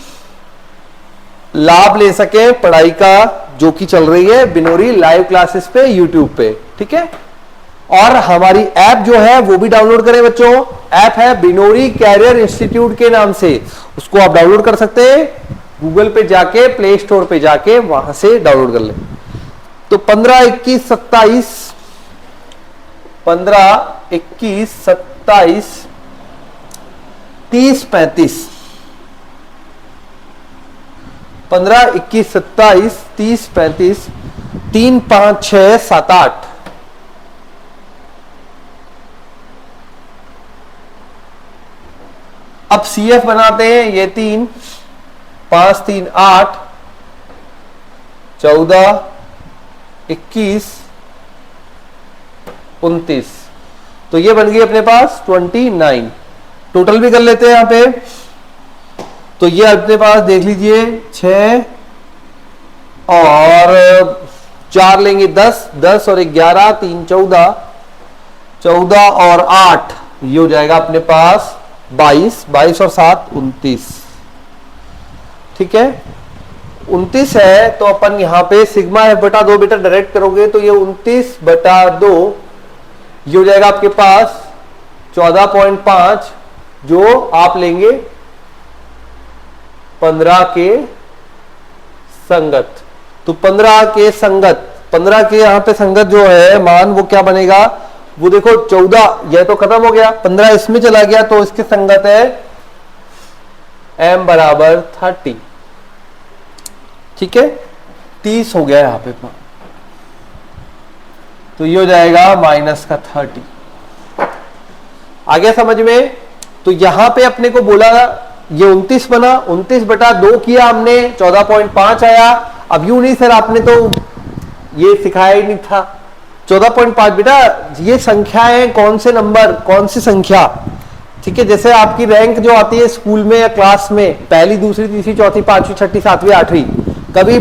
लाभ ले सके पढ़ाई का, जो कि चल रही है बिनोरी लाइव क्लासेस पे यूट्यूब पे। ठीक है, और हमारी ऐप जो है वो भी डाउनलोड करें बच्चों। ऐप है बिनोरी कैरियर इंस्टीट्यूट के नाम से, उसको आप डाउनलोड कर सकते हैं गूगल पे जाके, प्ले स्टोर पे जाके वहां से डाउनलोड कर लें। तो 15, 21, 27, 15, 21, 27, 30, 35, 15, 21, 27, 30, 35, 3, 5, 6, 7, 8। अब CF बनाते हैं, ये 3, 5, 3, 8, 14, 21, 29, तो ये बन गई अपने पास 29। टोटल भी कर लेते हैं यहां पे, तो ये अपने पास देख लीजिए 6 और 4 लेंगे 10, 10 और 11, 3, 14, 14 और 8, ये हो जाएगा अपने पास 22, 22 और 7, 29। ठीक है, 29 है, तो अपन यहां पे सिग्मा f/2 बेटा डायरेक्ट करोगे तो ये 29/2, ये हो जाएगा आपके पास 14.5, जो आप लेंगे 15 के संगत। तो 15 के संगत, 15 के यहां पे संगत जो है मान, वो क्या बनेगा, वो देखो 14, यह तो खत्म हो गया, 15 इसमें चला गया, तो इसके संगत है m बराबर 30। ठीक है, 30 हो गया यहां पे, तो ये हो जाएगा -30। आ गया समझ में? तो यहां पे अपने को बोला ये 29 बना, 29/2 किया हमने, 14.5 आया। अब यूं नहीं सर आपने तो ये सिखाया ही नहीं था। 14.5 बेटा ये संख्या है, कौन से नंबर, कौन सी संख्या। ठीक है, जैसे आपकी रैंक जो आती है स्कूल में या क्लास में, पहली, दूसरी, तीसरी, चौथी, पांचवी, छठी, सातवीं, आठवीं, कभी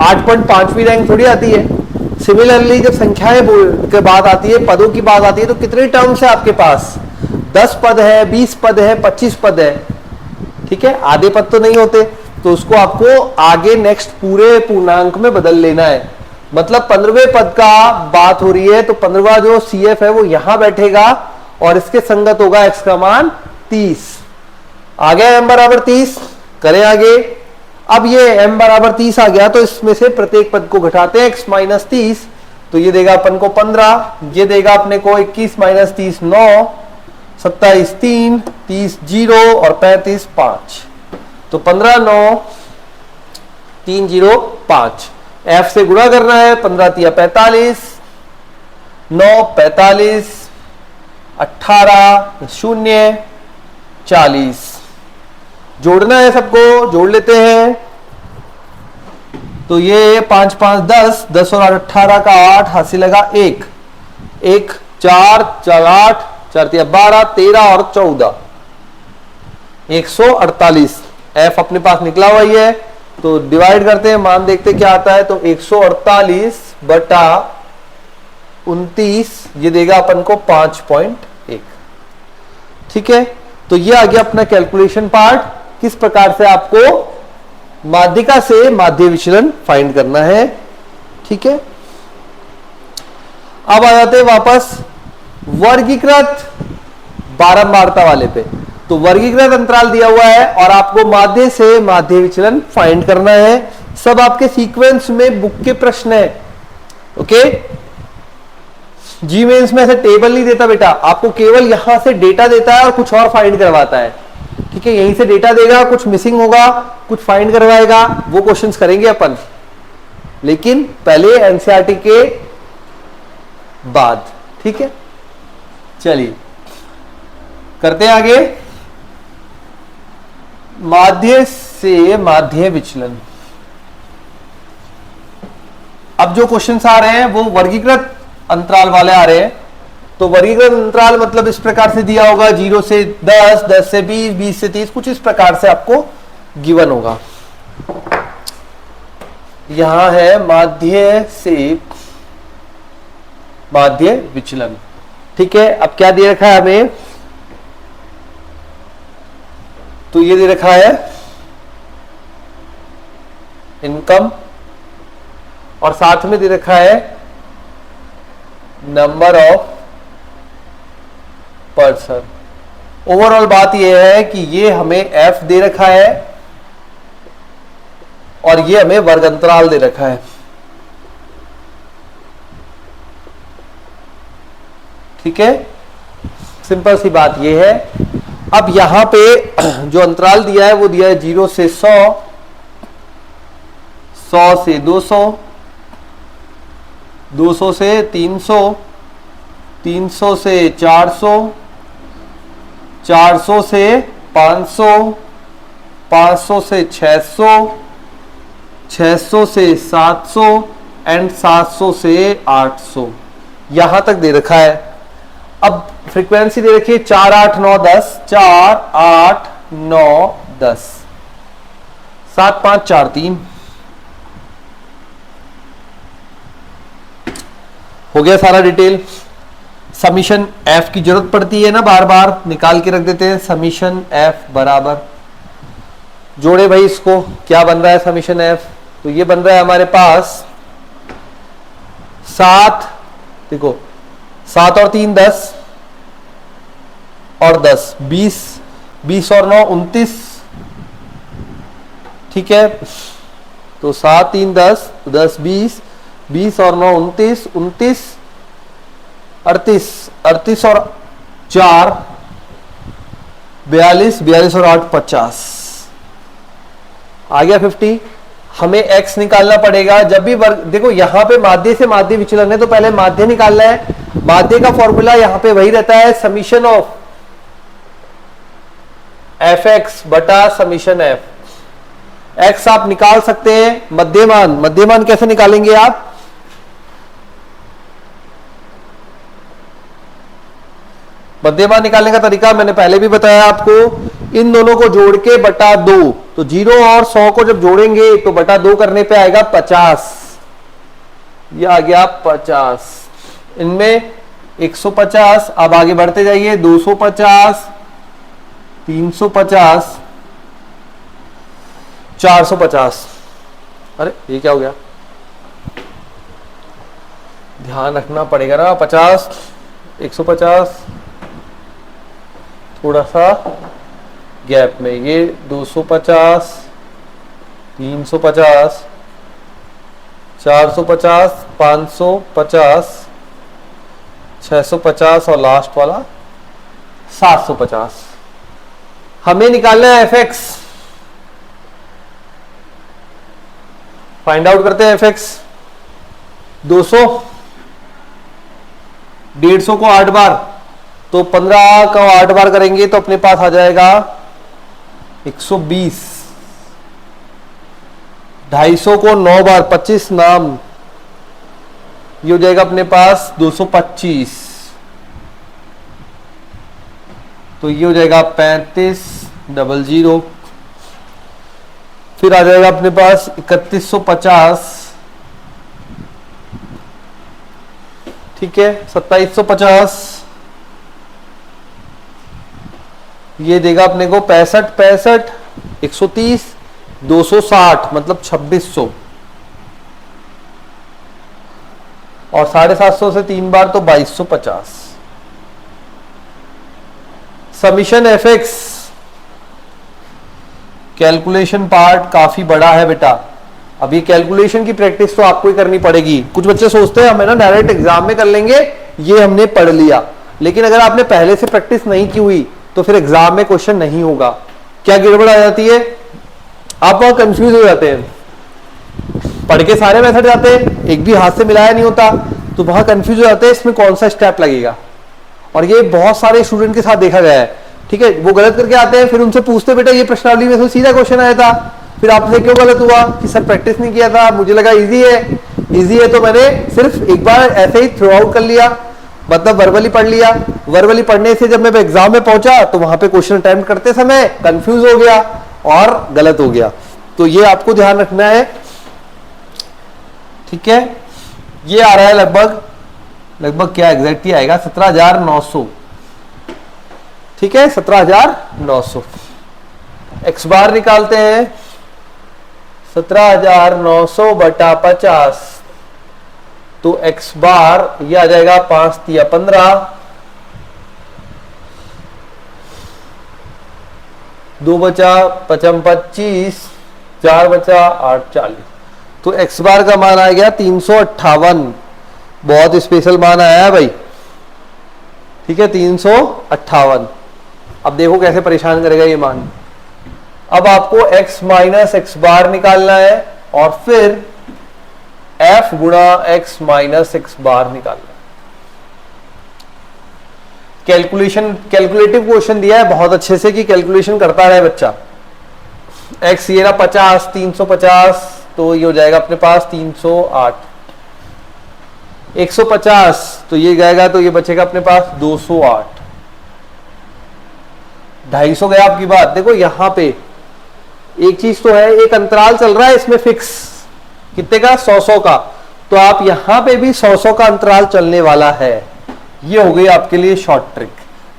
8.5वीं रैंक थोड़ी आती है। सिमिलरली जब संख्याएं के बात आती है, पदों की बात आती है, तो कितने टर्म्स है आपके पास? 10 पद है, 20 पद है, 25 पद है। ठीक है, आधे पद तो नहीं होते, तो उसको आपको आगे नेक्स्ट पूरे पूर्णांक में बदल लेना है। मतलब 15वें पद का बात हो रही है, तो 15वां जो CF है वो यहां बैठेगा और इसके संगत होगा x का मान 30। आ गया m बराबर 30, करें आगे। अब ये m बराबर 30 आ गया, तो इसमें से प्रत्येक पद को घटाते हैं, x माइनस 30, तो ये देगा अपन को 15, ये देगा अपने को 21 माइनस 30 9, 27 3, 30 0 और 35 5, तो 15 9 3 0 5। f से गुणा करना है, 15 तिया 45, 9 45, 18 0 40। जोड़ना है सबको, जोड़ लेते हैं। तो ये 5 5 10, 10 और 18 का 8, हासिल लगा 1 1 4 4 8 4 तिया 12 13 और 14, 148। f अपने पास निकला हुआ ही है, तो डिवाइड करते हैं, मान देखते क्या आता है। तो 148/29, ये देगा अपन को 5.1। ठीक है, तो ये आ गया अपना कैलकुलेशन पार्ट, किस प्रकार से आपको माध्यिका से माध्य विचलन फाइंड करना है। ठीक है, अब आ जाते हैं वापस वर्गीकृत बारंबारता वाले पे। तो वर्गीकृत अंतराल दिया हुआ है और आपको माध्य से माध्य विचलन फाइंड करना है। सब आपके सीक्वेंस में बुक के प्रश्न है। ओके, जी मेंस में ऐसे टेबल नहीं देता बेटा, आपको केवल यहां से डेटा देता है और कुछ और फाइंड करवाता है। ठीक है, यहीं से डेटा देगा, कुछ मिसिंग होगा, कुछ फाइंड करवाएगा, वो क्वेश्चंस करेंगे अपन, लेकिन पहले एनसीईआरटी के बाद। ठीक है, चलिए करते हैं आगे। माध्य से माध्य विचलन। अब जो क्वेश्चंस आ रहे हैं वो वर्गीकृत अंतराल वाले आ रहे हैं। तो वर्गीकृत अंतराल मतलब इस प्रकार से दिया होगा, 0 से 10, 10 से 20, 20 से 30, कुछ इस प्रकार से आपको गिवन होगा। यहां है माध्य से माध्य विचलन। ठीक है, अब क्या दे रखा है हमें, तो ये दे रखा है इनकम और साथ में दे रखा है नंबर ऑफ पर्सन। ओवरऑल बात यह है कि ये हमें एफ दे रखा है और ये हमें वर्ग अंतराल दे रखा है। ठीक है, सिंपल सी बात ये है। अब यहां पे जो अंतराल दिया है वो दिया है 0 से 100, 100 से 200, 200 से 300, 300 से 400, 400 से 500, 500 से 600, 600 से 700 एंड 700 से 800, यहां तक दे रखा है। अब फ्रीक्वेंसी दे रखी है 4, 8, 9, 10, 4, 8, 9, 10, 7, 5, 4, 3 हो गया सारा डिटेल। समीशन एफ की जरूरत पड़ती है ना, बार बार निकाल के रख देते हैं। समीशन एफ बराबर, जोड़े भाई इसको, क्या बन रहा है समीशन एफ, तो ये बन रहा है हमारे पास 7, देखो 7 और 3 10 और 10 20, 20 और 9 29। ठीक है, तो 7 3 10, 10 20, 20 और 9 29, 29 38, 38 और 4 42, 42 और 8 50, आ गया 50। हमें x निकालना पड़ेगा जब भी वर्ग, देखो यहां पे माध्य से माध्य विचलन है तो पहले माध्य निकालना है। माध्य का फॉर्मूला यहां पे वही रहता है, समीशन ऑफ एफ एक्स बटा समीशन एफ। एक्स आप निकाल सकते हैं, मध्यमान, मध्यमान कैसे निकालेंगे आप, मध्यमान निकालने का तरीका मैंने पहले भी बताया आपको, इन दोनों को जोड़ के बटा 2, तो 0 और 100 को जब जोड़ेंगे तो बटा 2 करने पे आएगा 50, ये आ गया 50। इनमें 150, अब आगे बढ़ते जाइए, 250, 350, 450। अरे ये क्या हो गया, ध्यान रखना पड़ेगा ना, 50, 150, थोड़ा सा गैप में, ये 250, 350, 450, 550, 650 और लास्ट वाला 750। हमें निकालना है एफ एक्स, फाइंड आउट करते हैं एफ एक्स। 200, 150 को 8 बार, तो 15 को 8 बार करेंगे तो अपने पास आ जाएगा 120। 250 को 9 बार, 25 नाम, ये हो जाएगा अपने पास 225, तो ये हो जाएगा 3500। फिर आ जाएगा अपने पास 3150, ठीक है, 2750, ये देगा अपने को 65, 130, 260 मतलब 2600, और 750 से 3 बार तो 2250। Summation F x, calculation part काफी बड़ा है बेटा। अब ये कैलकुलेशन की प्रैक्टिस तो आपको ही करनी पड़ेगी। कुछ बच्चे सोचते हैं हमें ना डायरेक्ट एग्जाम में कर लेंगे, ये हमने पढ़ लिया, लेकिन अगर आपने पहले से प्रैक्टिस नहीं की हुई तो फिर एग्जाम में क्वेश्चन नहीं होगा। क्या गड़बड़ आ जाती है, आप वहां कंफ्यूज हो जाते हैं, पढ़ के सारे मेथड जाते हैं, एक भी हाथ से मिलाया नहीं होता, तो वहां कंफ्यूज हो जाते हैं इसमें कौन सा स्टेप लगेगा। और ये बहुत सारे स्टूडेंट के साथ देखा गया है, ठीक है। वो गलत करके आते हैं, फिर उनसे पूछते बेटा ये प्रश्नावली में तो सीधा क्वेश्चन आया था, फिर आपसे क्यों गलत हुआ? कि सर प्रैक्टिस नहीं किया था, मुझे लगा इजी है। इजी है तो मैंने सिर्फ एक बार ऐसे ही थ्रू आउट कर लिया, मतलब वर्बली पढ़ लिया। वर्बली पढ़ने से जब मैं एग्जाम में पहुंचा तो वहां पे क्वेश्चन अटेम्प्ट करते समय कंफ्यूज हो गया और गलत हो गया। तो ये आपको ध्यान रखना है, ठीक है। ये आ रहा है लगभग क्या एग्जैक्टली आएगा 17,900, ठीक है, 17,900। एक्स बार निकालते हैं, 17,900 बटा 50, तो एक्स बार ये आ जाएगा 5 तिया 15, 2 बचा 55 25, 4 बचा 8 40, तो एक्स बार का मान आ गया 358। बहुत स्पेशल मान आया है भाई, ठीक है, 358। अब देखो कैसे परेशान करेगा ये मान। अब आपको x माइनस एक्स बार निकालना है और फिर f गुणा x माइनस एक्स बार निकालना है। कैलकुलेटिव क्वेश्चन दिया है बहुत अच्छे से कि कैलकुलेशन करता रहे बच्चा। x ये रहा 50, 350, तो ये हो जाएगा अपने पास 308। 150 तो ये जाएगा, तो ये बचेगा अपने पास 208। 250 गया आपकी बात। देखो यहां पे एक चीज तो है, एक अंतराल चल रहा है इसमें फिक्स, कितने का? 100 का। तो आप यहां पे भी 100 का अंतराल चलने वाला है। ये हो गई आपके लिए शॉर्ट ट्रिक।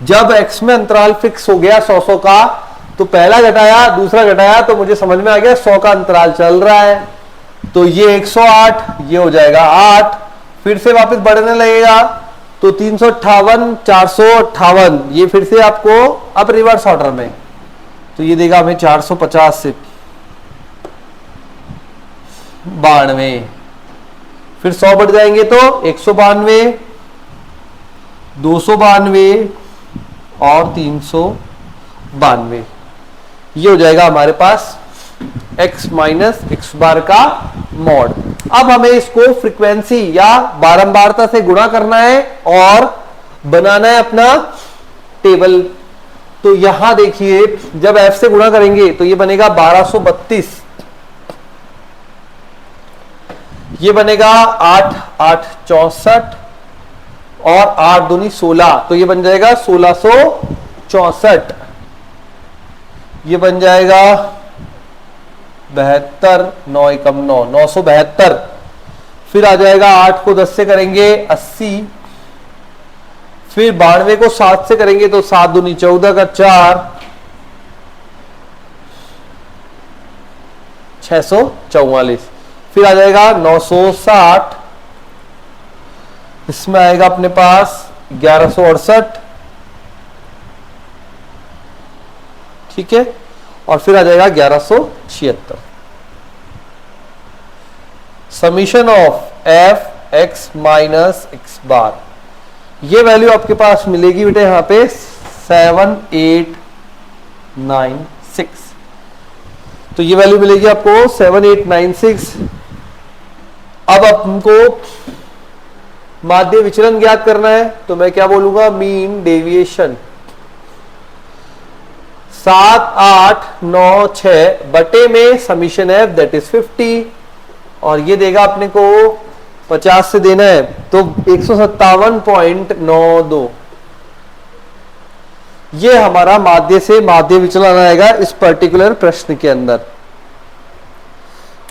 जब x में अंतराल फिक्स हो गया 100 का, तो पहला घटाया दूसरा घटाया तो मुझे समझ में आ गया 100 का अंतराल चल रहा है, तो ये 108, ये हो जाएगा 8, फिर से वापस बढ़ने लगेगा तो 358, 458, ये फिर से आपको अब रिवर्स ऑर्डर में, तो ये देगा हमें 450 से 92, फिर 100 बढ़ जाएंगे तो 192, 292 और 392। ये हो जाएगा हमारे पास x माइनस एक्स बार का मॉड। अब हमें इसको फ्रीक्वेंसी या बारंबारता से गुणा करना है और बनाना है अपना टेबल। तो यहां देखिए जब f से गुणा करेंगे तो ये बनेगा 1232, ये बनेगा 8 8 64 और 8 दूनी 16, तो ये बन जाएगा 1664। ये बन जाएगा 72, 9 एकम 9, 972। फिर आ जाएगा 8 को 10 से करेंगे 80, फिर 92 को 7 से करेंगे तो 7 दूनी 14 का 4, 644। फिर आ जाएगा 960, इसमें आएगा अपने पास 1168, ठीक है, और फिर आ जाएगा 1176। Summation of f x minus x bar, ये वैल्यू आपके पास मिलेगी बेटे यहां पे 7896। तो ये वैल्यू मिलेगी आपको 7896। अब हमको माध्य विचलन ज्ञात करना है, तो मैं क्या बोलूंगा? Mean deviation. 7 8 9 6 बटे में समीशन है दैट इज 50, और ये देगा अपने को 50 से देना है तो 157.92। ये हमारा माध्य से माध्य विचलन आएगा इस पर्टिकुलर प्रश्न के अंदर,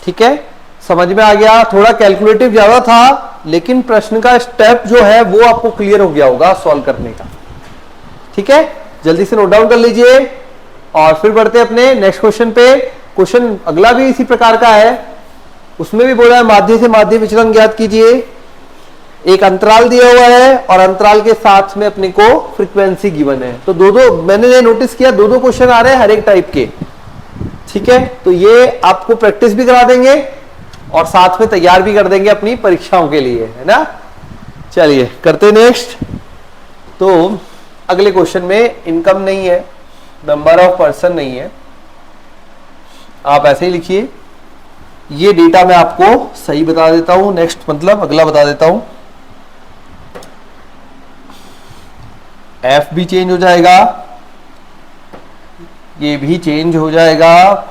ठीक है। समझ में आ गया? थोड़ा कैलकुलेटिव ज्यादा था लेकिन प्रश्न का स्टेप जो है वो आपको क्लियर हो गया होगा सॉल्व करने का, ठीक है। जल्दी से नोट डाउन कर लीजिए और फिर बढ़ते अपने नेक्स्ट क्वेश्चन पे। क्वेश्चन अगला भी इसी प्रकार का है, उसमें भी बोला है माध्य से माध्य विचलन ज्ञात कीजिए। एक अंतराल दिया हुआ है और अंतराल के साथ में अपने को फ्रीक्वेंसी गिवन है। तो दो दो मैंने ये नोटिस किया, दो दो क्वेश्चन आ रहे हैं हर एक टाइप के। ठीक है, तो ये आपको प्रैक्टिस भी करा देंगे और साथ में तैयार भी कर देंगे अपनी परीक्षाओं के लिए, है ना। चलिए करते नेक्स्ट। तो अगले क्वेश्चन में इनकम नहीं है, नंबर ऑफ पर्सन नहीं है, आप ऐसे ही लिखिए। ये डेटा मैं आपको सही बता देता हूं, नेक्स्ट मतलब अगला बता देता हूं। एफ भी चेंज हो जाएगा, ये भी चेंज हो जाएगा,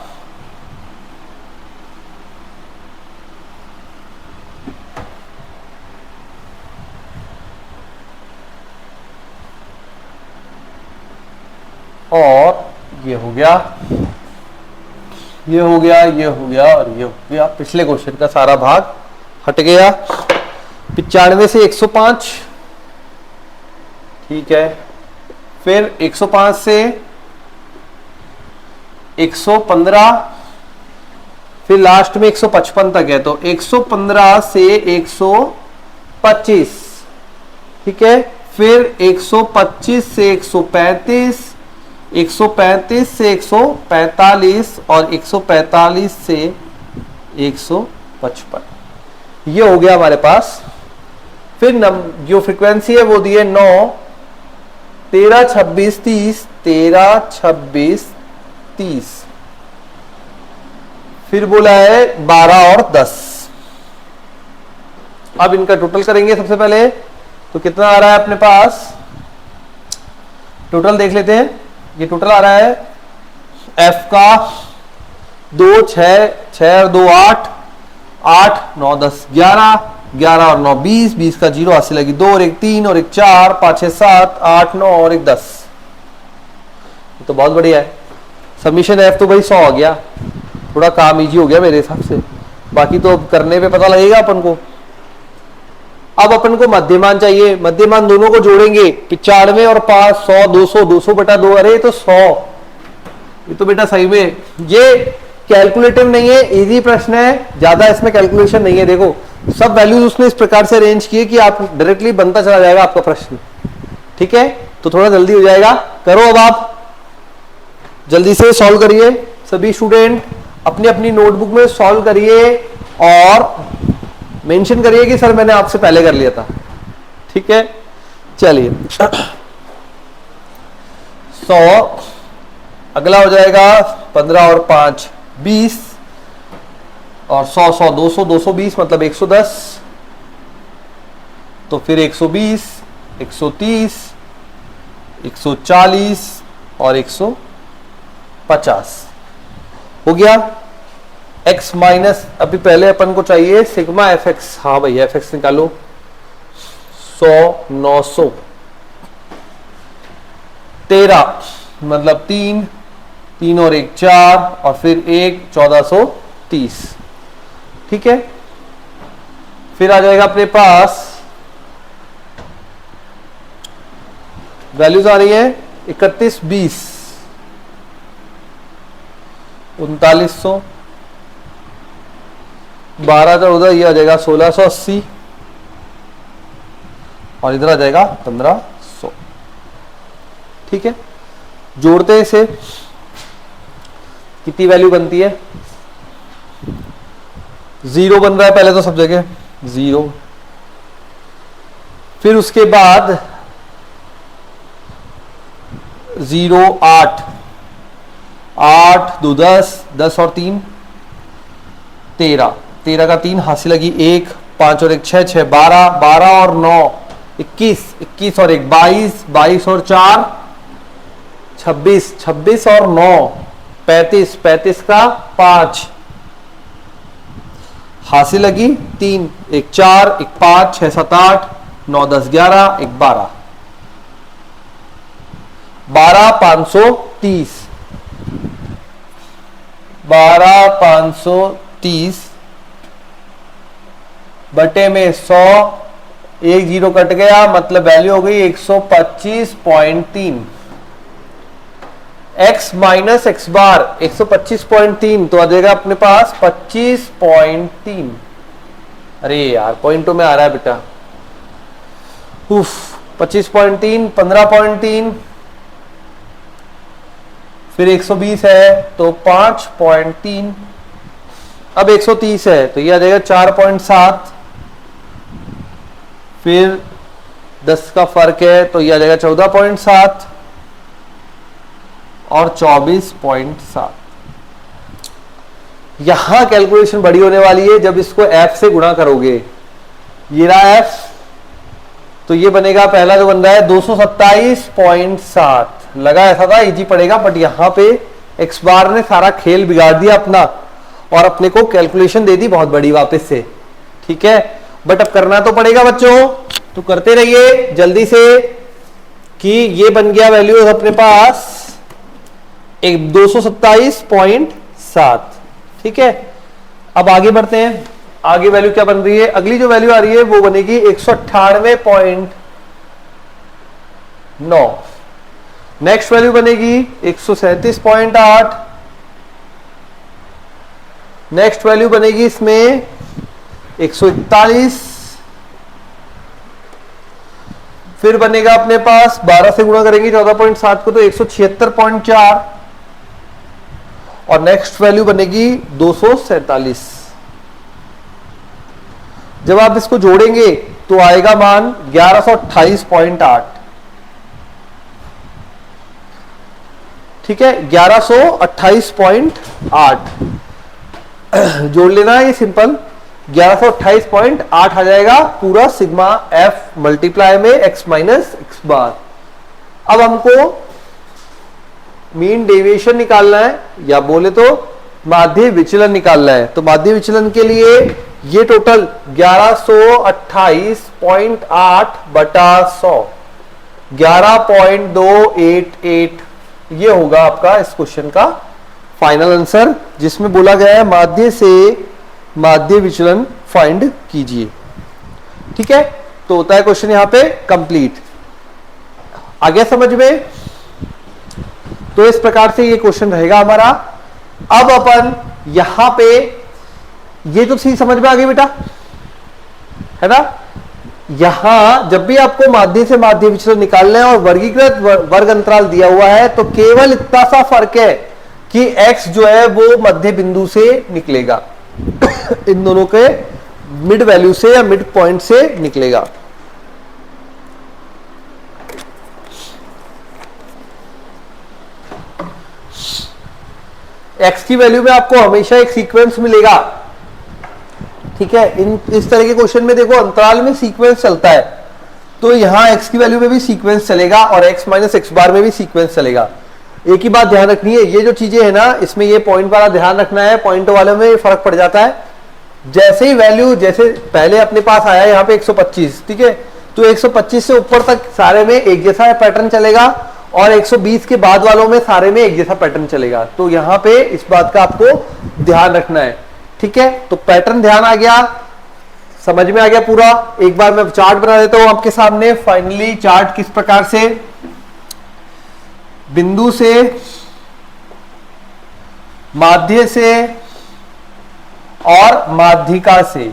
और ये हो गया, ये हो गया, ये हो गया और ये हो गया। पिछले क्वेश्चन का सारा भाग हट गया। 95 से 105, ठीक है। फिर 105 से 115, फिर लास्ट में 155 तक है, तो 115 से 125, ठीक है। फिर 125 से 135, 135 से 145 और 145 से 155, ये हो गया हमारे पास। फिर जो फ्रीक्वेंसी है वो दी है 9, 13, 26, 30, 13, 26, 30। फिर बोला है 12 और 10। अब इनका टोटल करेंगे सबसे पहले, तो कितना आ रहा है अपने पास, टोटल देख लेते हैं। ये टोटल आ रहा है एफ का 2, 6, 6 और 2 8, 8, 9, 10, 11, 11 और 9 20, 20 का 0, 80 लगी 2 और 1 3 और 1 4, 5 6 7 8 9 और 1 10। तो बहुत बढ़िया है। सबमिशन एफ तो भाई 100 आ गया, थोड़ा काम इजी हो गया मेरे हिसाब से, बाकी तो करने पे पता लगेगा अपन को। अब अपन को मध्यमान चाहिए, मध्यमान दोनों को जोड़ेंगे, 95 और 5, 100, 200, 200 बटा 2, अरे तो 100, ये तो बेटा सही में ये कैलकुलेटिव नहीं है, इजी प्रश्न है, ज्यादा इसमें कैलकुलेशन नहीं है। देखो सब वैल्यूज उसने इस प्रकार से अरेंज किए कि आप डायरेक्टली बनता चला जाएगा आपका प्रश्न, ठीक है। तो थोड़ा जल्दी हो जाएगा, करो अब आप जल्दी से सॉल्व करिए। सभी स्टूडेंट अपनी अपनी नोटबुक में सॉल्व करिए और मेंशन करिए कि सर मैंने आपसे पहले कर लिया था, ठीक है। चलिए 100, अगला हो जाएगा 15 और 5 20, और 100 100 200 220 मतलब 110, तो फिर 120 130 140 और 150 हो गया। x माइनस, अभी पहले अपन को चाहिए सिग्मा एफ एक्स, हाँ भैया एफ एक्स निकालो। 100 900 13 मतलब 3 3 और 1 4 और फिर 1 1430, ठीक है। फिर आ जाएगा अपने पास वैल्यूज आ रही है 31 20 3900, 12 का उधर ये आ जाएगा 1680 और इधर आ जाएगा 1500, ठीक है। जोड़ते हैं इसे, कितनी वैल्यू बनती है, 0 बन रहा है पहले तो सब जगह 0, फिर उसके बाद 0 8 8 2 10 10 और 3 13, 13 का 3 हासिल लगी 1, 5 और 1 6 6 12 12 और 9 21 21 और 1 22 22 और 4 26 26 और 9 35 35 का 5 हासिल लगी 3 1 4 1 5 6 7 8 9 10 11 1 12 12 530 12 530 बटे में 100, 1 0 कट गया मतलब वैल्यू हो गई 125.3। x माइनस एक्स बार 125.3 तो आ जाएगा अपने पास 25.3। अरे यार पॉइंटों में आ रहा है बेटा, 25.3, 15.3, फिर 120 है तो 5.3, अब 130 है तो ये आ जाएगा 4.7, फिर 10 का फर्क है तो ये आ जाएगा 14.7 और 24.7। यहां कैलकुलेशन बड़ी होने वाली है जब इसको f से गुणा करोगे। ये रहा f, तो ये बनेगा, पहला जो बन रहा है 227.7, लगा ऐसा था इजी पड़ेगा, बट यहां पे x बार ने सारा खेल बिगाड़ दिया अपना और अपने को कैलकुलेशन दे दी बहुत बड़ी वापस से। ठीक है, बट अब करना तो पड़ेगा बच्चों, तो करते रहिए जल्दी से। कि ये बन गया वैल्यू अपने पास एक 227.7। ठीक है, अब आगे बढ़ते हैं। आगे वैल्यू क्या बन रही है? अगली जो वैल्यू आ रही है वो बनेगी 198.9। नेक्स्ट वैल्यू बनेगी 137.8। नेक्स्ट वैल्यू बनेगी इसमें 141। फिर बनेगा अपने पास 12 से गुणा करेंगे 14.7 को तो 176.4 और नेक्स्ट वैल्यू बनेगी 247। जब आप इसको जोड़ेंगे तो आएगा मान 1128.8। ठीक है, 1128.8 जोड़ लेना है, ये सिंपल 1128.8 आ जाएगा पूरा सिग्मा एफ मल्टीप्लाई में x माइनस एक्स बार। अब हमको मीन डेविएशन निकालना है या बोले तो माध्य विचलन निकालना है। तो माध्य विचलन के लिए ये टोटल 1128.8 बटा 100 11.288 ये होगा आपका इस क्वेश्चन का फाइनल आंसर, जिसमें बोला गया है माध्य से माध्य विचलन फाइंड कीजिए। ठीक है, तो होता है क्वेश्चन यहां पे कंप्लीट। आ गया समझ में? तो इस प्रकार से ये क्वेश्चन रहेगा हमारा। अब अपन यहां पे ये तो चीज समझ में आ गई बेटा, है ना? यहां जब भी आपको माध्य से माध्य विचलन निकालना है और वर्गीकृत वर्ग अंतराल दिया हुआ है तो केवल इतना सा फर्क है कि x जो है वो मध्य बिंदु से निकलेगा इन दोनों के मिड वैल्यू से या मिड पॉइंट से निकलेगा। x की वैल्यू में आपको हमेशा एक सीक्वेंस मिलेगा। ठीक है, इस तरह के क्वेश्चन में देखो अंतराल में सीक्वेंस चलता है, तो यहां x की वैल्यू में भी सीक्वेंस चलेगा और x माइनस एक्स बार में भी सीक्वेंस चलेगा। एक ही बात ध्यान रखनी है, ये जो चीजें है ना इसमें ये पॉइंट वाला ध्यान रखना है, पॉइंट वाले में फर्क पड़ जाता है। जैसे ही वैल्यू जैसे पहले अपने पास आया यहाँ पे 125, ठीक है, तो 125 से ऊपर तक सारे में एक जैसा पैटर्न चलेगा और 120 के बाद वालों में सारे में एक जैसा पैटर्न चलेगा। तो यहाँ पे इस बात का आपको ध्यान रखना है। ठीक है, तो पैटर्न ध्यान आ गया, समझ में आ गया पूरा। एक बार मैं चार्ट बना देता हूं आपके सामने। फाइनली चार्ट किस प्रकार से बिंदु से माध्य से और माध्यिका से,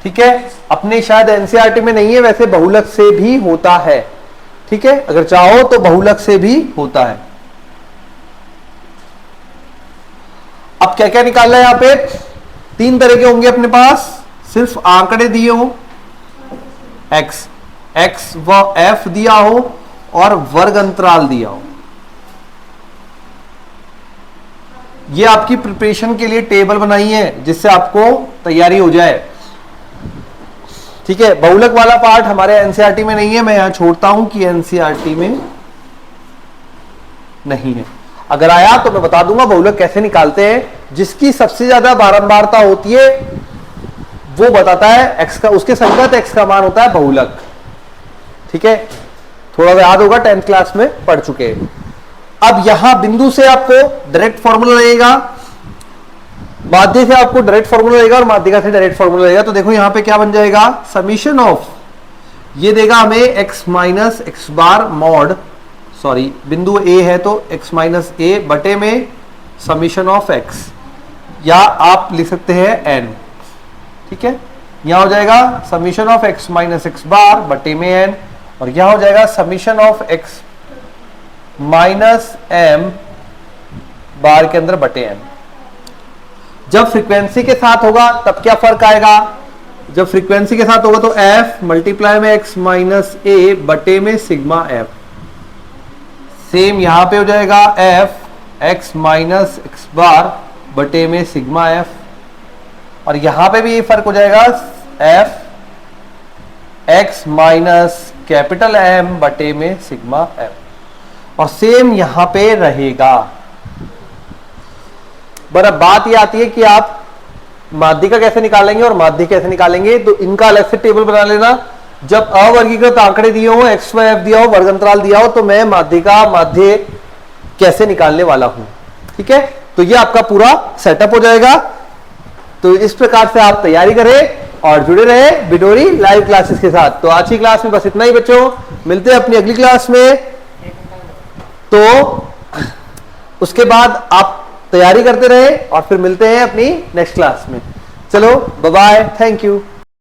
ठीक है, अपने शायद एनसीईआरटी में नहीं है, वैसे बहुलक से भी होता है। ठीक है, अगर चाहो तो बहुलक से भी होता है। अब क्या क्या निकालना है? यहां पे 3 तरह के होंगे अपने पास, सिर्फ आंकड़े दिए हो, x व f दिया हो और वर्ग अंतराल दिया हो। ये आपकी प्रिपरेशन के लिए टेबल बनाई है जिससे आपको तैयारी हो जाए। ठीक है, बहुलक वाला पार्ट हमारे एनसीईआरटी में नहीं है, मैं यहां छोड़ता हूं कि एनसीईआरटी में नहीं है। अगर आया तो मैं बता दूंगा बहुलक कैसे निकालते हैं। जिसकी सबसे ज्यादा बारंबारता होती है वो बताता है x का, उसके संगत x का मान होता है बहुलक। ठीक है, थोड़ा याद होगा, 10th क्लास में पढ़ चुके हैं। अब यहां बिंदु से आपको डायरेक्ट फॉर्मूला लगेगा, माध्य से आपको डायरेक्ट फॉर्मूला लगेगा और माध्यिका से डायरेक्ट फॉर्मूला लगेगा। तो देखो यहां पे क्या बन जाएगा, समीशन ऑफ, ये देगा हमें x माइनस एक्स बार मॉड, सॉरी बिंदु A है तो x माइनस ए बटे में समीशन ऑफ x, या आप लिख सकते हैं n। ठीक है, यहां हो जाएगा summation of x minus x bar बटे में n, और यहां हो जाएगा summation of x minus m bar के अंदर बटे n। जब फ्रीक्वेंसी के साथ होगा तब क्या फर्क आएगा? जब फ्रीक्वेंसी के साथ होगा तो f मल्टीप्लाई में x माइनस a बटे में सिग्मा f। सेम यहां पे हो जाएगा f x minus x bar बटे में सिग्मा f, और यहां पे भी ये फर्क हो जाएगा f x minus capital M बटे में सिग्मा f, और सेम यहां पे रहेगा। बराबर बात ये आती है कि आप माध्यिका कैसे निकालेंगे और माध्यिक कैसे निकालेंगे, तो इनका अलग से टेबल बना लेना। जब अवर्गीकृत आंकड़े दिए हो, एक्स वाई एफ दिया हो, वर्ग अंतराल दिया हो, तो मैं माध्यिका माध्य कैसे निकालने वाला हूं। ठीक है, तो ये आपका पूरा सेटअप हो जाएगा। तो इस प्रकार से आप तैयारी करें और जुड़े रहे बिनोरी लाइव क्लासेस के साथ। तो आज की क्लास में बस इतना ही बच्चों, मिलते हैं अपनी अगली क्लास में। तो उसके बाद आप तैयारी करते रहे और फिर मिलते हैं अपनी नेक्स्ट क्लास में। चलो बाय बाय, थैंक यू।